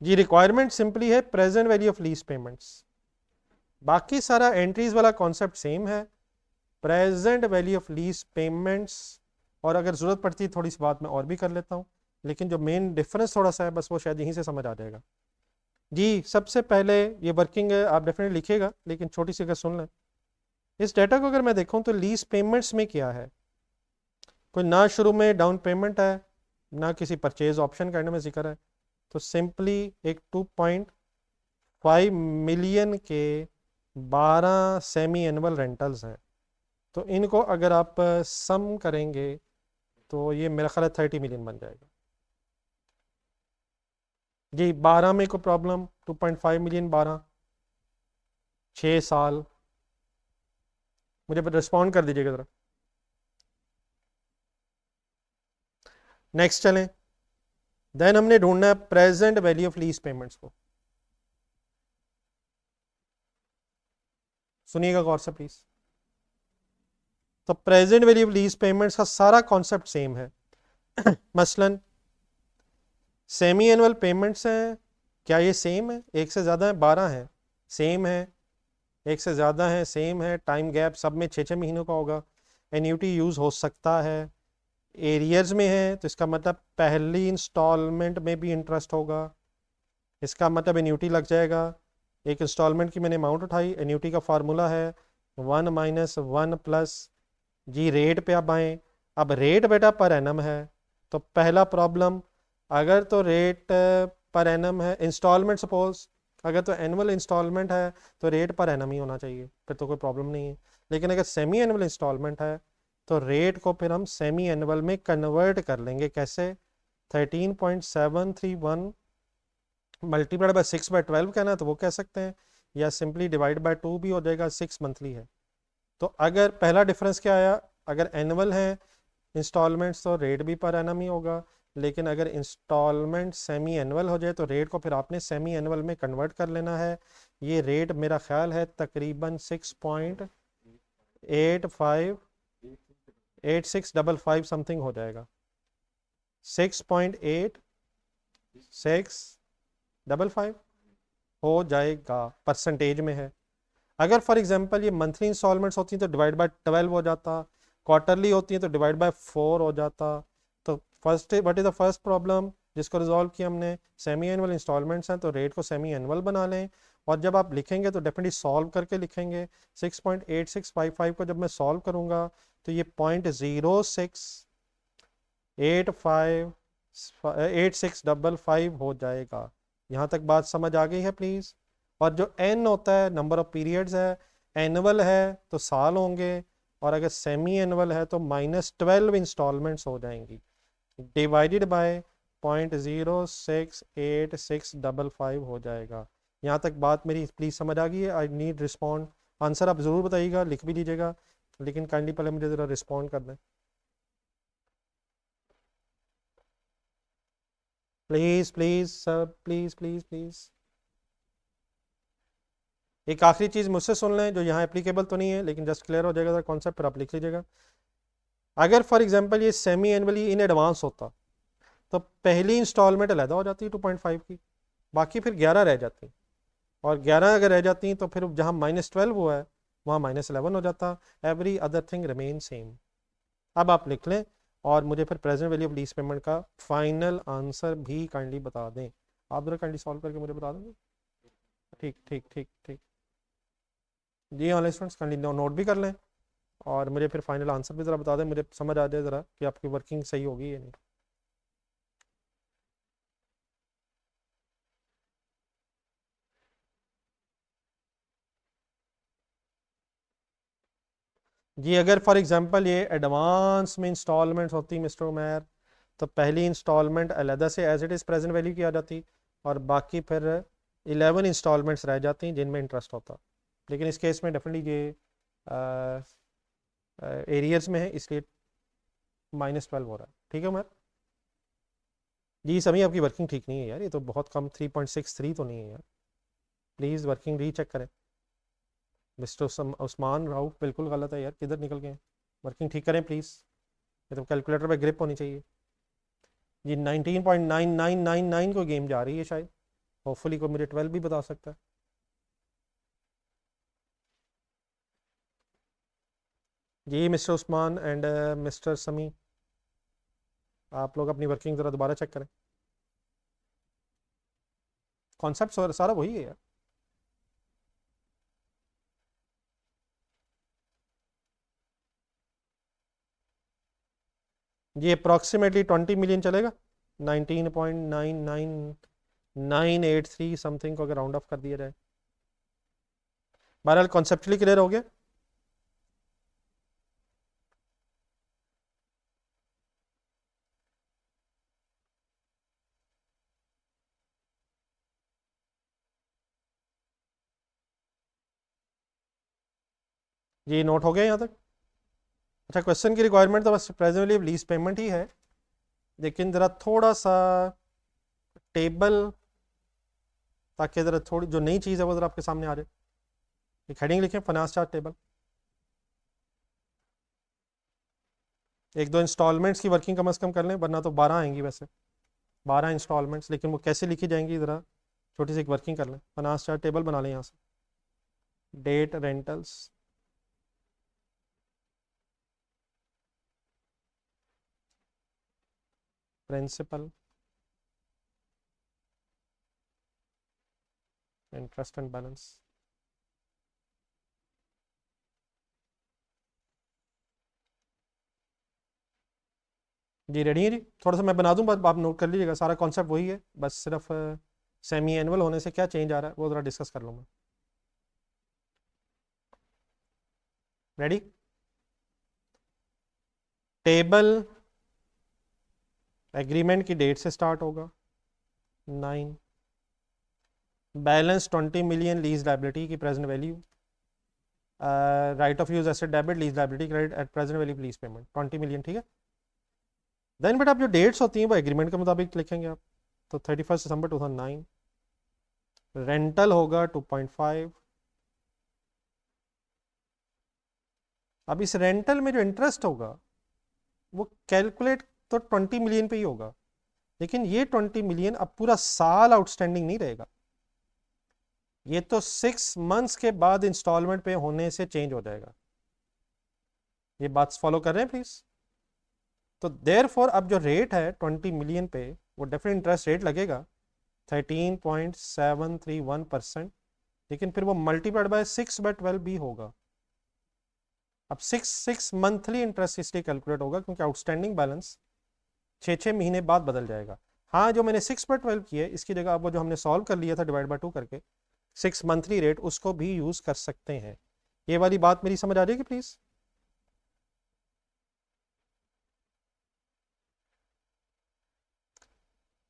जी रिक्वायरमेंट सिंपली है present value of lease payments, बाकी सारा एंट्रीज वाला कॉन्सेप्ट सेम है, present value of lease payments. और अगर ज़रूरत पड़ती है थोड़ी सी बात मैं और भी कर लेता हूँ, लेकिन जो मेन डिफरेंस थोड़ा सा है बस वो शायद यहीं से समझ आ जाएगा। जी सबसे पहले ये वर्किंग है, आप डेफिनेटली लिखिएगा, लेकिन छोटी सी अगर सुन लें, इस डेटा को अगर मैं देखूँ तो लीज पेमेंट्स में क्या है, कोई ना शुरू में डाउन पेमेंट है, ना किसी परचेज ऑप्शन का एंड में जिक्र है, तो सिंपली एक 2.5 मिलियन के 12 सेमी एनुअल रेंटल्स हैं। तो इनको अगर आप सम करेंगे तो ये मेरा ख्याल है 30 मिलियन बन जाएगा जी। 12 में कोई प्रॉब्लम? 2.5 मिलियन 12, 6 साल, मुझे रिस्पॉन्ड कर दीजिएगा ज़रा। नेक्स्ट चलें, देन हमने ढूंढना है present value of lease payments को। सुनिएगा गौर से प्लीज। तो present value of lease payments का सारा कॉन्सेप्ट सेम है। मसलन सेमी एनुअल पेमेंट्स हैं, क्या ये सेम है? एक से ज़्यादा है, 12 है, सेम है, एक से ज़्यादा है, सेम है, टाइम गैप सब में 6-6 महीनों का होगा, एन्यूटी यूज़ हो सकता है, एरियर्स में है तो इसका मतलब पहली इंस्टॉलमेंट में भी इंटरेस्ट होगा, इसका मतलब एन्यूटी लग जाएगा। एक इंस्टॉलमेंट की मैंने अमाउंट उठाई, एन्यूटी का फार्मूला है 1 - 1 प्लस जी। रेट पे अब आए, अब रेट बेटा पर एनम है, तो पहला प्रॉब्लम, अगर तो रेट पर एनम है, इंस्टॉलमेंट सपोज अगर तो एनुअल इंस्टॉलमेंट है तो रेट पर एनम ही होना चाहिए, फिर तो कोई प्रॉब्लम नहीं है। लेकिन अगर सेमी एनुअल इंस्टॉलमेंट है तो रेट को फिर हम सेमी एनुअल में कन्वर्ट कर लेंगे, कैसे? 13.731 मल्टीप्लाइड बाय 6/12 कहना है तो वो कह सकते हैं, या सिंपली डिवाइड बाय 2 भी हो जाएगा, 6 मंथली है। तो अगर पहला डिफरेंस क्या आया, अगर एनुअल है इंस्टॉलमेंट्स तो रेट भी पर एनम ही होगा, लेकिन अगर इंस्टॉलमेंट सेमी एनुअल हो जाए तो रेट को फिर आपने सेमी एनुअल में कन्वर्ट कर लेना है। ये रेट मेरा ख्याल है तकरीबन 6.85 समथिंग हो जाएगा, 6.8655 हो जाएगा, परसेंटेज में है। अगर फॉर एग्जांपल ये मंथली इंस्टॉलमेंट्स होती हैं तो डिवाइड बाय 12 हो जाता, क्वार्टरली होती हैं तो डिवाइड बाय 4 हो जाता। तो first what is the first problem जिसको रिजॉल्व किया हमने, सेमी एनुअल इंस्टॉलमेंट्स हैं तो रेट को सेमी एनुअल बना लें, और जब आप लिखेंगे तो डेफिनेटली सॉल्व करके लिखेंगे। 6.8655 को जब मैं सॉल्व करूंगा तो ये 0.8655 हो जाएगा। यहाँ तक बात समझ आ गई है प्लीज़? और जो एन होता है नंबर ऑफ पीरियड्स है, एनुअल है तो साल होंगे, और अगर सेमी एनुअल है तो -12 इंस्टॉलमेंट्स हो जाएंगी, डिवाइडेड बाय 0.068655 हो जाएगा। यहाँ तक बात मेरी प्लीज़ समझ आ गई है? आई नीड रिस्पॉन्ड, आंसर आप ज़रूर बताइएगा, लिख भी लीजिएगा, लेकिन काइंडली पहले मुझे ज़रा रिस्पॉन्ड कर दें please please sir, please please please. एक आखिरी चीज़ मुझसे सुन लें जो यहाँ एप्लीकेबल तो नहीं है लेकिन जस्ट क्लियर हो जाएगा कॉन्सेप्ट, फिर आप लिख लीजिएगा। अगर फॉर एग्जांपल ये सेमी एनुअली इन एडवांस होता तो पहली इंस्टॉलमेंट अलहदा हो जाती है 2.5 की, बाकी फिर 11 रह जाती, और 11 अगर रह जाती तो फिर जहाँ -12 हुआ है वहाँ -11 हो जाता, every other thing remain same. अब आप लिख लें और मुझे फिर present value of lease payment का फाइनल आंसर भी काइंडली बता दें। आप जरा काइंडली सॉल्व करके मुझे बता देंगे? ठीक ठीक ठीक ठीक जी, ऑनलाइन स्टूडेंट्स काइंडली नोट भी कर लें और मुझे फिर फाइनल आंसर भी ज़रा बता दें, मुझे समझ आ जाए ज़रा कि आपकी वर्किंग सही होगी या नहीं। जी, अगर फॉर एग्जांपल ये एडवांस में इंस्टॉलमेंट्स होती मिस्टर उमैर तो पहली इंस्टॉलमेंट अलहदा से as it is present value की आ जाती, और बाकी फिर 11 इंस्टॉलमेंट्स रह जाती हैं जिनमें इंटरेस्ट होता। लेकिन इस केस में डेफिनेटली ये एरियर्स में है इसलिए -12 हो रहा है। ठीक है उमैर जी, सभी आपकी वर्किंग ठीक नहीं है यार, ये तो बहुत कम 3.63 तो नहीं है यार, प्लीज़ वर्किंग रीचेक करें। मिस्टर उस्मान राउफ बिल्कुल गलत है यार, किधर निकल गए? वर्किंग ठीक करें प्लीज़, ये तो कैलकुलेटर पे ग्रिप होनी चाहिए। जी 19.9999 को गेम जा रही है शायद, होपफुली कोई मुझे 12 भी बता सकता है। जी मिस्टर उस्मान एंड मिस्टर समी, आप लोग अपनी वर्किंग ज़रा दोबारा चेक करें, कॉन्सेप्ट सारा वही है यार। जी अप्रॉक्सीमेटली 20 मिलियन चलेगा, 19.99983 समथिंग को अगर राउंड ऑफ कर दिया जाए। बहरहाल कॉन्सेप्चुअली क्लियर हो गया? जी नोट हो गया यहाँ तक? अच्छा, क्वेश्चन की रिक्वायरमेंट तो बस प्रेजेंटली लीज पेमेंट ही है, लेकिन ज़रा थोड़ा सा टेबल, ताकि ज़रा थोड़ी जो नई चीज़ है वो ज़रा आपके सामने आ जाए। एक हेडिंग लिखें, फाइनेंस चार्ट टेबल। एक दो इंस्टॉलमेंट्स की वर्किंग कम से कम कर लें, वरना तो 12 आएंगी वैसे, 12 इंस्टॉलमेंट्स, लेकिन वो कैसे लिखी जाएंगी ज़रा छोटी सी एक वर्किंग कर लें, फाइनेंस चार्ट टेबल बना लें यहाँ से। Date, rentals, principal, interest and balance. जी रेडी है जी, थोड़ा सा मैं बना दूँ, बस आप नोट कर लीजिएगा, सारा कॉन्सेप्ट वही है, बस सिर्फ सेमी एनुअल होने से क्या चेंज आ रहा है वो ज़रा डिस्कस कर लूँगा। रेडी? टेबल एग्रीमेंट की डेट से स्टार्ट होगा 9, बैलेंस 20 मिलियन लीज लाइबिलिटी की present value, right of use asset debit, lease liability credit, at present value lease payment 20 million, ठीक है। देन बेटा आप जो डेट्स होती हैं वो एग्रीमेंट के मुताबिक लिखेंगे आप। तो 31 दिसंबर 2009, रेंटल होगा 2.5। अब इस रेंटल में जो इंटरेस्ट होगा वो कैलकुलेट तो 20 मिलियन पे ही होगा, लेकिन ये 20 मिलियन अब पूरा साल आउटस्टैंडिंग नहीं रहेगा, ये तो 6 मंथ्स के बाद इंस्टॉलमेंट पे होने से चेंज हो जाएगा। ये बात फॉलो कर रहे हैं प्लीज। तो देयरफॉर अब जो रेट है 20 मिलियन पे वो डेफिनेट इंटरेस्ट रेट लगेगा 13.731%, लेकिन फिर वो मल्टीप्लाइड बाय 6/12 भी होगा। अब 6 मंथली इंटरेस्ट इसलिए कैलकुलेट होगा क्योंकि आउटस्टैंडिंग बैलेंस 6 महीने बाद बदल जाएगा। हाँ, जो मैंने 6/12 की है इसकी जगह अब वो जो हमने सॉल्व कर लिया था डिवाइड बाय 2 करके 6 मंथली रेट, उसको भी यूज कर सकते हैं। ये वाली बात मेरी समझ आ जाएगी प्लीज।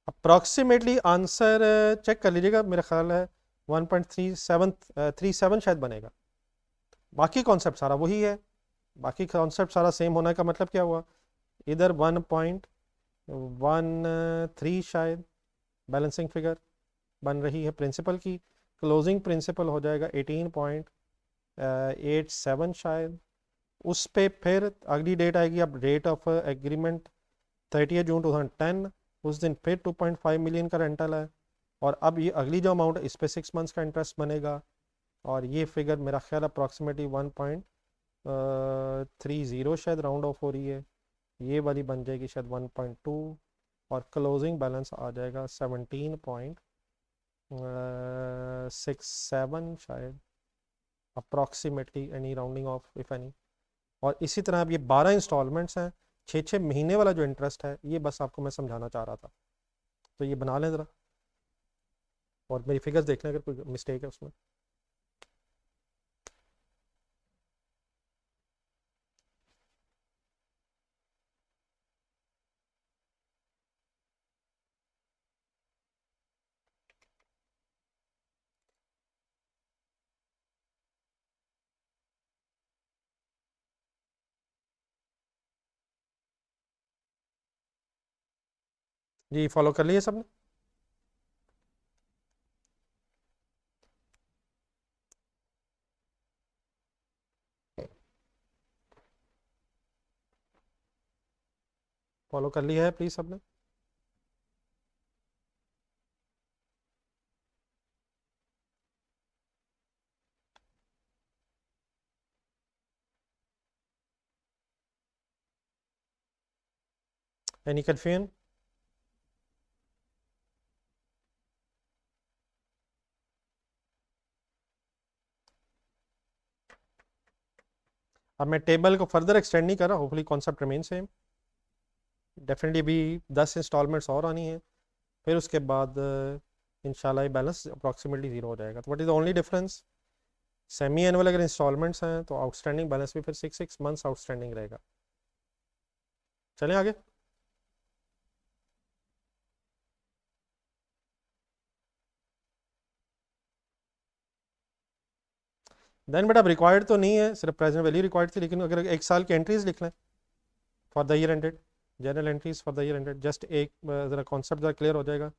अप्रॉक्सीमेटली आंसर चेक कर लीजिएगा, मेरा ख्याल है 1.3737 शायद बनेगा। बाकी कॉन्सेप्ट सारा वही है, बाकी कॉन्सेप्ट सारा सेम होने का मतलब क्या हुआ, इधर 1.13 शायद बैलेंसिंग फिगर बन रही है प्रिंसिपल की, क्लोजिंग प्रिंसिपल हो जाएगा 18.87 शायद। उस पे फिर अगली डेट आएगी, अब डेट ऑफ एग्रीमेंट 30 जून 2010, उस दिन फिर 2.5 मिलियन का रेंटल है, और अब ये अगली जो अमाउंट है इस पे 6 मंथ्स का इंटरेस्ट बनेगा, और ये फिगर मेरा ख्याल अप्रॉक्सीमेटली 1.30 शायद राउंड ऑफ हो रही है, ये वाली बन जाएगी शायद 1.2, और क्लोजिंग बैलेंस आ जाएगा 17.67 शायद approximately, any rounding off if any. और इसी तरह अब ये 12 इंस्टॉलमेंट्स हैं, 6 महीने वाला जो इंटरेस्ट है ये बस आपको मैं समझाना चाह रहा था। तो ये बना लें ज़रा, और मेरी फिगर्स देख लें अगर कोई मिस्टेक है उसमें। जी फॉलो कर लिए सबने? फॉलो कर लिया है प्लीज़ सबने? Any confusion? अब मैं टेबल को फर्दर एक्सटेंड नहीं कर रहा, hopefully concept remain same. Definitely अभी 10 इंस्टॉलमेंट्स और आनी है, फिर उसके बाद इंशाल्लाह ये बैलेंस अप्रॉक्सीमेटली ज़ीरो हो जाएगा। तो what is the only difference, semi annual अगर इंस्टॉलमेंट्स हैं तो आउटस्टैंडिंग बैलेंस भी फिर 6 मंथ्स आउटस्टैंडिंग रहेगा। चलें आगे। देन बेटा अब रिक्वायर्ड तो नहीं है, सिर्फ प्रेजेंट वैल्यू रिक्वायर्ड थी, लेकिन अगर 1 साल की एंट्रीज लिख लें for the year ended, general entries for the year ended, just एक ज़रा कॉन्सेप्ट ज़रा क्लियर हो जाएगा।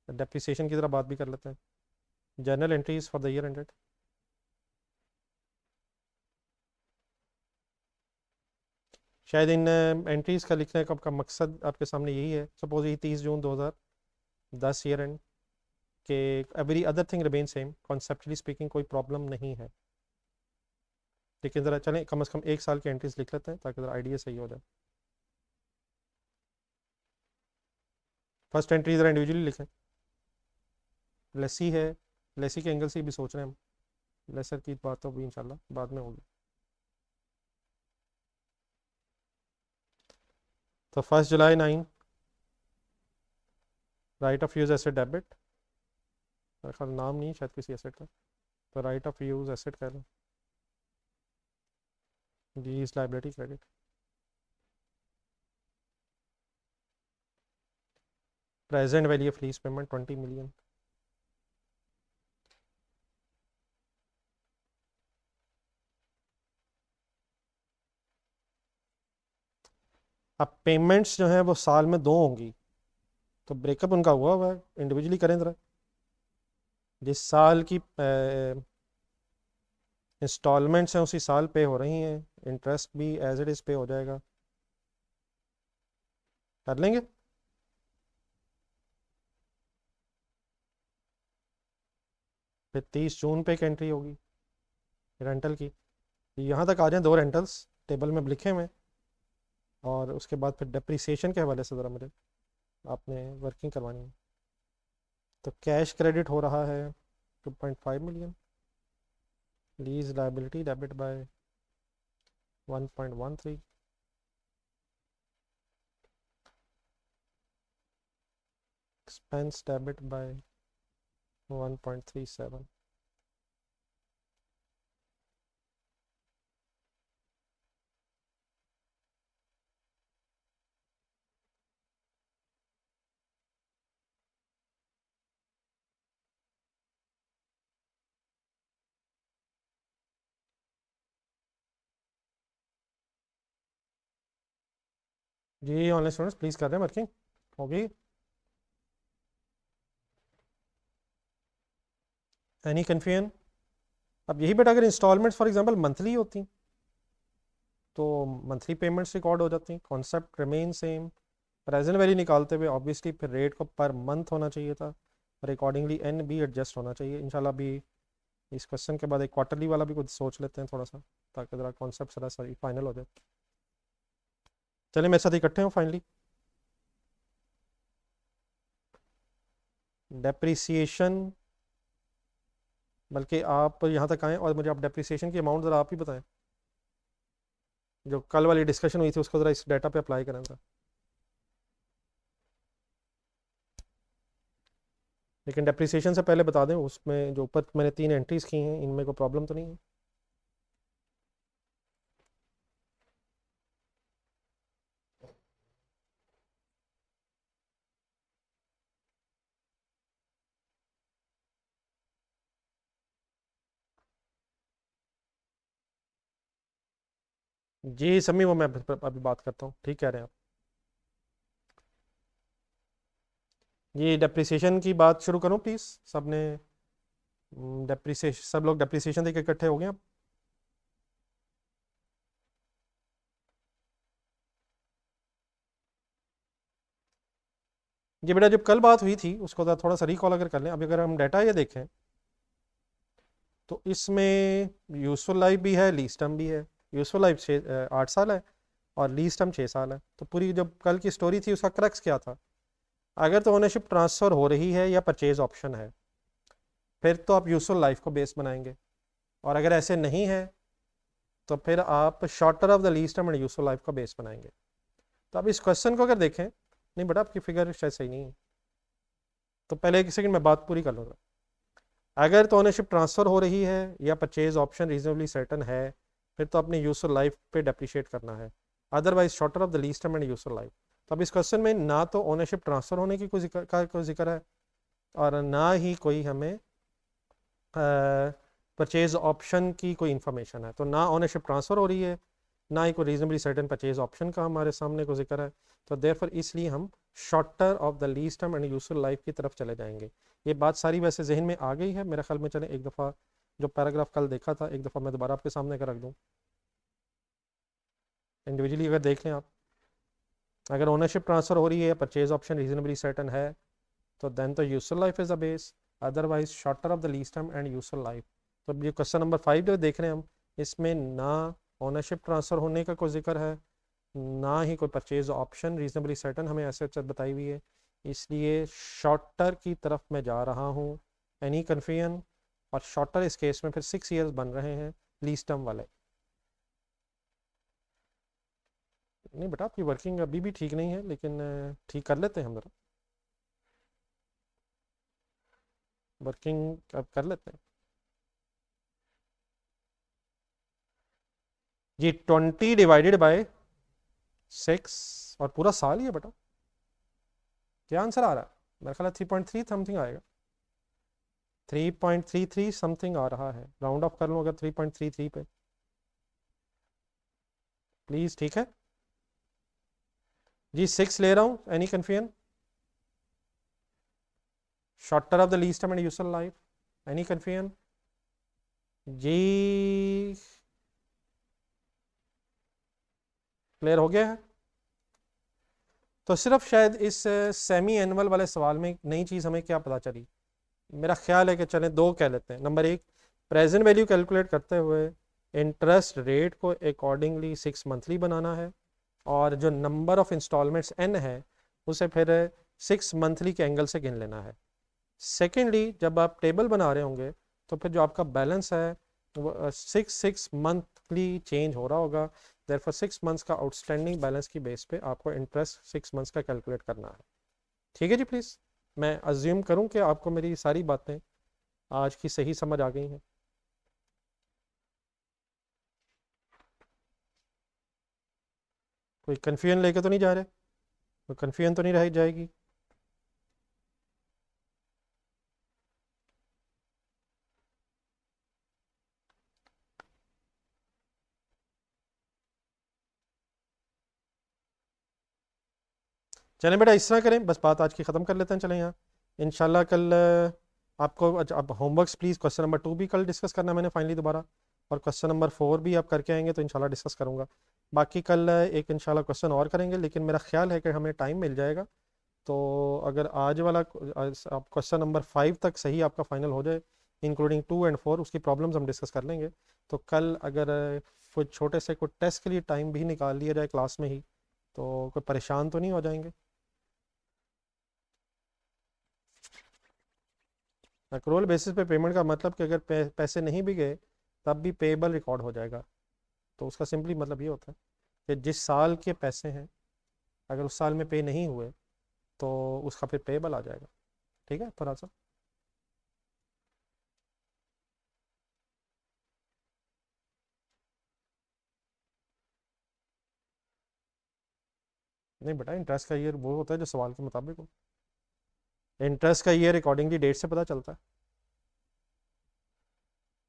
डेप्रिसिएशन की तरह बात भी कर लेते हैं। General entries for the year ended, शायद इन एंट्रीज का लिखने का मकसद आपके सामने यही है। सपोज ये 30 जून 2010 ईयर एंड के, every other thing remain same, conceptually speaking कोई प्रॉब्लम नहीं है, लेकिन ज़रा चलें कम से कम 1 साल की एंट्रीज लिख लेते हैं ताकि ज़रा आइडिया सही हो जाए। फर्स्ट एंट्री ज़रा इंडिविजुअली लिखें। लेसी है, लेसी के एंगल से भी सोच रहे हैं हम, लेसर की बात तो भी इंशाल्लाह बाद में होगी। तो 1 जुलाई 9, right of use asset debit, मेरा ख्याल नाम नहीं शायद किसी एसेट का, तो राइट ऑफ यूज एसेट कह लो, lease liability credit, present value of lease payment 20 million, अब पेमेंट्स जो हैं वो साल में 2 होंगी, तो ब्रेकअप उनका हुआ है, इंडिविजुअली करें ज़रा। जिस साल की इंस्टॉलमेंट्स हैं उसी साल पे हो रही हैं, इंटरेस्ट भी एज इट इज़ पे हो जाएगा। कर लेंगे? फिर 30 जून पे एक एंट्री होगी रेंटल की। यहाँ तक आ जाएं 2 रेंटल्स टेबल में लिखे हुए हैं, और उसके बाद फिर डिप्रिसिएशन के हवाले से ज़रा मुझे आपने वर्किंग करवानी है। तो कैश क्रेडिट हो रहा है 2.5 million, lease liability debit by 1.13, expense debit by 1.37। जी ऑनलाइन स्टूडेंट्स प्लीज़ कर रहे हैं वर्किंग होगी? Any confusion? अब यही बेटा, अगर इंस्टॉलमेंट्स फॉर एग्जांपल मंथली होती तो मंथली पेमेंट्स रिकॉर्ड हो जाती, concept remain same. Present value निकालते हुए ऑब्वियसली फिर रेट को पर मंथ होना चाहिए था, और अकॉर्डिंगली एन भी एडजस्ट होना चाहिए। इंशाल्लाह भी इस क्वेश्चन के बाद एक क्वार्टरली वाला भी कुछ सोच लेते हैं थोड़ा सा, ताकि ज़रा कॉन्सेप्ट ज़रा सही फाइनल हो जाए। चलिए मेरे साथ इकट्ठे हो फाइनली। डेप्रिसिएशन, बल्कि आप यहाँ तक आएँ और मुझे आप डेप्रिसिएशन की अमाउंट ज़रा आप ही बताएं, जो कल वाली डिस्कशन हुई थी उसको ज़रा इस डाटा पे अप्लाई करें ज़रा। लेकिन डेप्रिसिएशन से पहले बता दें, उसमें जो ऊपर मैंने 3 एंट्रीज की हैं इनमें कोई प्रॉब्लम तो नहीं है? जी समी, वो मैं अभी बात करता हूँ, ठीक कह रहे हैं आप। ये डेप्रिसिएशन की बात शुरू करूँ प्लीज़? सब ने डेप्रिसिएशन, सब लोग डेप्रिसिएशन देके इकट्ठे हो गए आप? ये बेटा जब कल बात हुई थी उसको थोड़ा सा रिकॉल अगर कर लें। अभी अगर हम डाटा ये देखें तो इसमें यूजफुल लाइफ भी है, लीज टर्म भी है। यूजफुल लाइफ 8 साल है और लीज टर्म 6 साल है। तो पूरी जब कल की स्टोरी थी उसका क्रक्स क्या था? अगर तो ओनरशिप ट्रांसफ़र हो रही है या परचेज ऑप्शन है, फिर तो आप यूजफुल लाइफ को बेस बनाएंगे, और अगर ऐसे नहीं है तो फिर आप shorter of the lease term and useful life का बेस बनाएंगे। तो अब इस क्वेश्चन को अगर देखें, नहीं बेटा आपकी फिगर शायद सही नहीं है, तो पहले एक सेकंड में बात पूरी कर लूँगा। अगर तो ओनरशिप ट्रांसफ़र हो रही है या परचेज ऑप्शन रीजनेबली सर्टन है, फिर तो अपनी यूजफुल लाइफ पे डेप्रिशिएट करना है, otherwise shorter of the lease term and useful life. तो अब इस क्वेश्चन में ना तो ओनरशिप ट्रांसफ़र होने की कोई जिक्र है, और ना ही कोई हमें परचेज ऑप्शन की कोई इन्फॉर्मेशन है। तो ना ओनरशिप ट्रांसफ़र हो रही है, ना ही कोई रीजनेबली सर्टन परचेज ऑप्शन का हमारे सामने को जिक्र है। तो देयरफॉर इसलिए हम shorter of the lease term and useful life की तरफ चले जाएंगे। ये बात सारी वैसे जहन में आ गई है मेरे ख्याल में। चले एक दफ़ा जो पैराग्राफ कल देखा था एक दफ़ा मैं दोबारा आपके सामने कर रख दूँ, इंडिविजुअली अगर देख लें आप। अगर ओनरशिप ट्रांसफ़र हो रही है, परचेज ऑप्शन रीजनेबली सर्टन है, तो देन तो useful life is the base, otherwise shorter of the lease term and useful life. तो ये क्वेश्चन नंबर 5 जो देख रहे हैं हम, इसमें ना ओनरशिप ट्रांसफ़र होने का कोई जिक्र है, ना ही कोई परचेज ऑप्शन रीजनेबली सर्टन हमें ऐसे बताई हुई है, इसलिए शॉर्टर की तरफ मैं जा रहा हूँ। Any confusion? और शॉर्टर इस केस में फिर 6 ईयर्स बन रहे हैं लीज टर्म वाले। नहीं बेटा आपकी वर्किंग अभी भी ठीक नहीं है, लेकिन ठीक कर लेते हैं हम ज़रा, वर्किंग अब कर लेते हैं। जी 20 डिवाइडेड बाय 6, और पूरा साल ही है बेटा। क्या आंसर आ रहा है? मेरा ख्याल है 3.3 समथिंग आएगा, 3.33 समथिंग आ रहा है। राउंड ऑफ कर लूँ अगर 3.33 पे, प्लीज़, ठीक है? जी 6 ले रहा हूँ, any confusion? Shorter of the lease term and useful life, any confusion? जी क्लियर हो गया है? तो सिर्फ शायद इस सेमी एनुअल वाले सवाल में एक नई चीज़ हमें क्या पता चली, मेरा ख्याल है कि चलें दो कह लेते हैं। नंबर एक, प्रेजेंट वैल्यू कैलकुलेट करते हुए इंटरेस्ट रेट को अकॉर्डिंगली 6 मंथली बनाना है, और जो नंबर ऑफ इंस्टॉलमेंट्स n है उसे फिर 6 मंथली के एंगल से गिन लेना है। सेकेंडली, जब आप टेबल बना रहे होंगे तो फिर जो आपका बैलेंस है वो 6 मंथली चेंज हो रहा होगा, देयरफॉर 6 मंथ्स का आउटस्टैंडिंग बैलेंस की बेस पे आपको इंटरेस्ट 6 मंथ्स का कैलकुलेट करना है। ठीक है जी प्लीज़, मैं अज्यूम करूं कि आपको मेरी सारी बातें आज की सही समझ आ गई हैं। कोई कन्फ्यूजन लेके तो नहीं जा रहे? कोई कन्फ्यूजन तो नहीं रह जाएगी? चलें बेटा इस तरह करें, बस बात आज की ख़त्म कर लेते हैं। चलें यहाँ इंशाल्लाह कल आपको अब होमवर्क्स प्लीज़ क्वेश्चन नंबर 2 भी कल डिस्कस करना है मैंने फाइनली दोबारा, और क्वेश्चन नंबर 4 भी आप करके आएंगे तो इंशाल्लाह डिस्कस करूँगा। बाकी कल एक इंशाल्लाह क्वेश्चन और करेंगे, लेकिन मेरा ख्याल है कि हमें टाइम मिल जाएगा। तो अगर आज वाला आप क्वेश्चन नंबर 5 तक सही आपका फाइनल हो जाए इंक्लूडिंग 2 एंड 4, उसकी प्रॉब्लम्स हम डिस्कस कर लेंगे। तो कल अगर कुछ छोटे से कोई टेस्ट के लिए टाइम भी निकाल लिया जाए क्लास में ही, तो कोई परेशान तो नहीं हो जाएंगे? एक्रोल बेसिस पे पेमेंट का मतलब कि अगर पैसे नहीं भी गए तब भी पेएबल रिकॉर्ड हो जाएगा। तो उसका सिंपली मतलब ये होता है कि जिस साल के पैसे हैं अगर उस साल में पे नहीं हुए तो उसका फिर पेएबल आ जाएगा। ठीक है थोड़ा सा। नहीं बेटा, इंटरेस्ट का ईयर वो होता है जो सवाल के मुताबिक हो। इंटरेस्ट का ईयर अकॉर्डिंगली डेट से पता चलता है,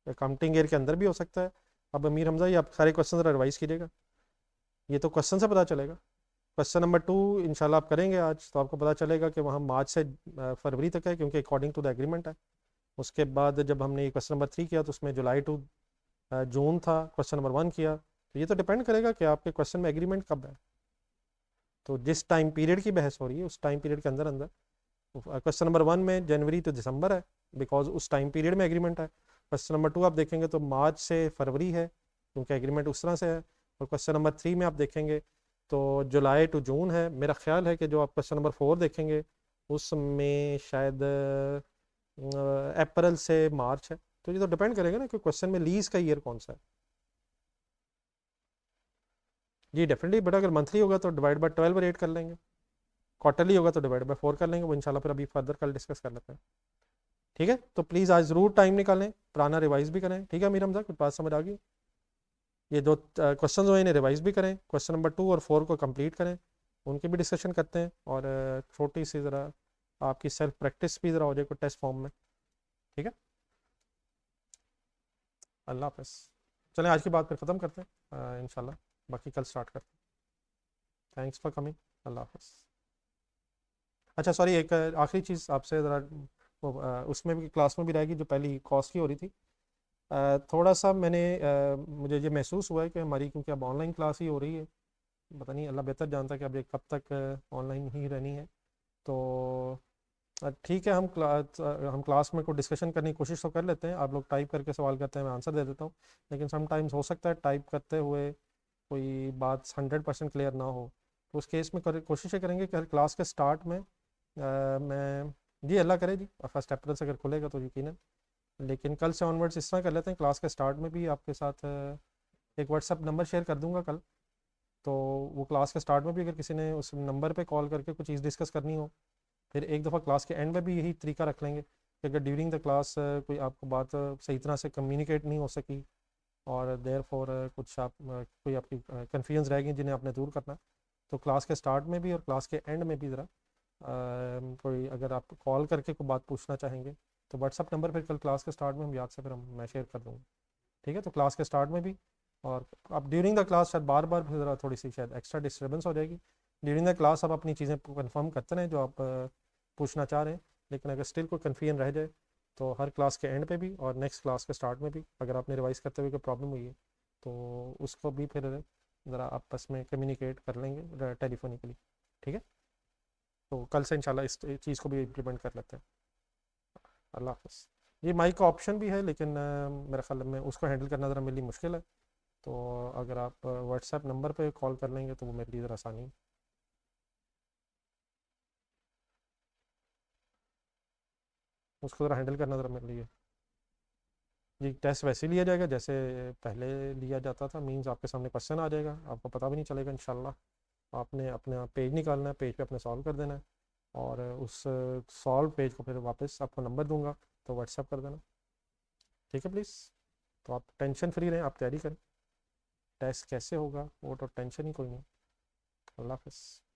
अकाउंटिंग ईयर के अंदर भी हो सकता है। अब अमीर हमजा ये आप सारे क्वेश्चन ज़रा रिवाइज कीजिएगा, ये तो क्वेश्चन से पता चलेगा। क्वेश्चन नंबर 2 इंशाल्लाह आप करेंगे आज, तो आपको पता चलेगा कि वहाँ मार्च से फरवरी तक है, क्योंकि अकॉर्डिंग टू द एग्रीमेंट है। उसके बाद जब हमने ये क्वेश्चन नंबर 3 किया तो उसमें जुलाई टू जून था। क्वेश्चन नंबर 1 किया तो ये तो डिपेंड करेगा कि आपके क्वेश्चन में एग्रीमेंट कब है। तो जिस टाइम पीरियड की बहस हो रही है उस टाइम पीरियड के अंदर अंदर क्वेश्चन नंबर 1 में जनवरी टू दिसंबर है, बिकॉज उस टाइम पीरियड में एग्रीमेंट है। क्वेश्चन नंबर 2 आप देखेंगे तो मार्च से फरवरी है, क्योंकि एग्रीमेंट उस तरह से है। और क्वेश्चन नंबर 3 में आप देखेंगे तो जुलाई टू जून है। मेरा ख्याल है कि जो आप क्वेश्चन नंबर 4 देखेंगे उसमें शायद अप्रैल से मार्च है। तो ये तो डिपेंड करेगा ना कि क्वेश्चन में लीज का ईयर कौन सा है। जी डेफिनेटली बेटा, अगर मंथली होगा तो डिवाइड बाय 12 रेट कर लेंगे, क्वार्टरली होगा तो डिवाइड बाय 4 कर लेंगे। वो इंशाल्लाह फिर अभी फर्दर कल डिस्कस कर लेते हैं। ठीक है, तो प्लीज़ आज ज़रूर टाइम निकालें, पुराना रिवाइज भी करें। ठीक है अमीर हमजा, कुछ बात समझ आ गई? ये जो क्वेश्चन हुए इन्हें रिवाइज भी करें, क्वेश्चन नंबर 2 और 4 को कंप्लीट करें, उनकी भी डिस्कशन करते हैं। और छोटी सी ज़रा आपकी सेल्फ प्रैक्टिस भी ज़रा हो जाए कोई टेस्ट फॉर्म में। ठीक है, अल्लाह हाफ़िज़। चलें आज की बात फिर ख़त्म करते हैं इंशाल्लाह, बाकी कल स्टार्ट करते हैं। थैंक्स फॉर कमिंग, अल्लाह हाफ़िज़। अच्छा सॉरी, एक आखिरी चीज़ आपसे ज़रा उसमें भी क्लास में भी रहेगी जो पहली कॉस्ट की हो रही थी। थोड़ा सा मुझे ये महसूस हुआ है कि हमारी, क्योंकि अब ऑनलाइन क्लास ही हो रही है, पता नहीं अल्लाह बेहतर जानता है कि अब ये कब तक ऑनलाइन ही रहनी है। तो ठीक है, हम क्लास में कोई डिस्कशन करने की कोशिश तो कर लेते हैं। आप लोग टाइप करके सवाल करते हैं, मैं आंसर दे देता हूँ। लेकिन समटाइम्स हो सकता है टाइप करते हुए कोई बात 100% क्लियर ना हो, तो उस केस में कोशिश ये करेंगे कि हर क्लास के स्टार्ट में मैं, जी अल्लाह करे जी, फर्स्ट अप्रैल से अगर खुलेगा तो यकीनन। लेकिन कल से ऑनवर्ड्स इस तरह कर लेते हैं, क्लास के स्टार्ट में भी आपके साथ एक व्हाट्सअप नंबर शेयर कर दूंगा कल। तो वो क्लास के स्टार्ट में भी अगर किसी ने उस नंबर पे कॉल करके कुछ चीज़ डिस्कस करनी हो, फिर एक दफ़ा क्लास के एंड में भी यही तरीका रख लेंगे कि अगर ड्यूरिंग द क्लास कोई आपको बात सही तरह से कम्युनिकेट नहीं हो सकी और देयर फॉर कुछ आप कोई आपकी कन्फ्यूजन रह गई जिन्हें आपने दूर करना, तो क्लास के स्टार्ट में भी और क्लास के एंड में भी ज़रा कोई अगर आप कॉल करके कोई बात पूछना चाहेंगे तो व्हाट्सअप नंबर फिर कल क्लास के स्टार्ट में हम याद से फिर मैं शेयर कर दूँगा। ठीक है, तो क्लास के स्टार्ट में भी, और अब ड्यूरिंग द क्लास शायद बार बार फिर ज़रा थोड़ी सी शायद एक्स्ट्रा डिस्टर्बेंस हो जाएगी, ड्यूरिंग द क्लास आप अपनी चीज़ें कंफर्म करते रहें जो आप पूछना चाह रहे हैं, लेकिन अगर स्टिल कोई कन्फ्यूजन रह जाए तो हर क्लास के एंड पे भी और नेक्स्ट क्लास के स्टार्ट में भी अगर आपने रिवाइज करते हुए कोई प्रॉब्लम हुई है तो उसको भी फिर ज़रा आपस में कम्युनिकेट कर लेंगे टेलीफोनिकली, ठीक है। तो कल से इंशाल्लाह इस चीज़ को भी इम्प्लीमेंट कर लेते हैं। अल्लाह हाफ़िज़। ये माइक का ऑप्शन भी है, लेकिन मेरे ख्याल में उसको हैंडल करना ज़रा मेरे लिए मुश्किल है, तो अगर आप व्हाट्सएप नंबर पे कॉल कर लेंगे तो वो मेरे लिए ज़रा आसानी है। उसको ज़रा हैंडल करना ज़रा मेरे लिए। जी, टेस्ट वैसे लिया जाएगा जैसे पहले लिया जाता था, मींस आपके सामने क्वेश्चन आ जाएगा, आपको पता भी नहीं चलेगा इंशाल्लाह। आपने अपना पेज निकालना है, पेज पे अपने सॉल्व कर देना है, और उस सॉल्व पेज को फिर वापस आपको नंबर दूंगा तो व्हाट्सएप कर देना, ठीक है प्लीज़। तो आप टेंशन फ्री रहें, आप तैयारी करें। टेस्ट कैसे होगा वो तो टेंशन ही कोई नहीं। अल्लाह हाफ़िज़।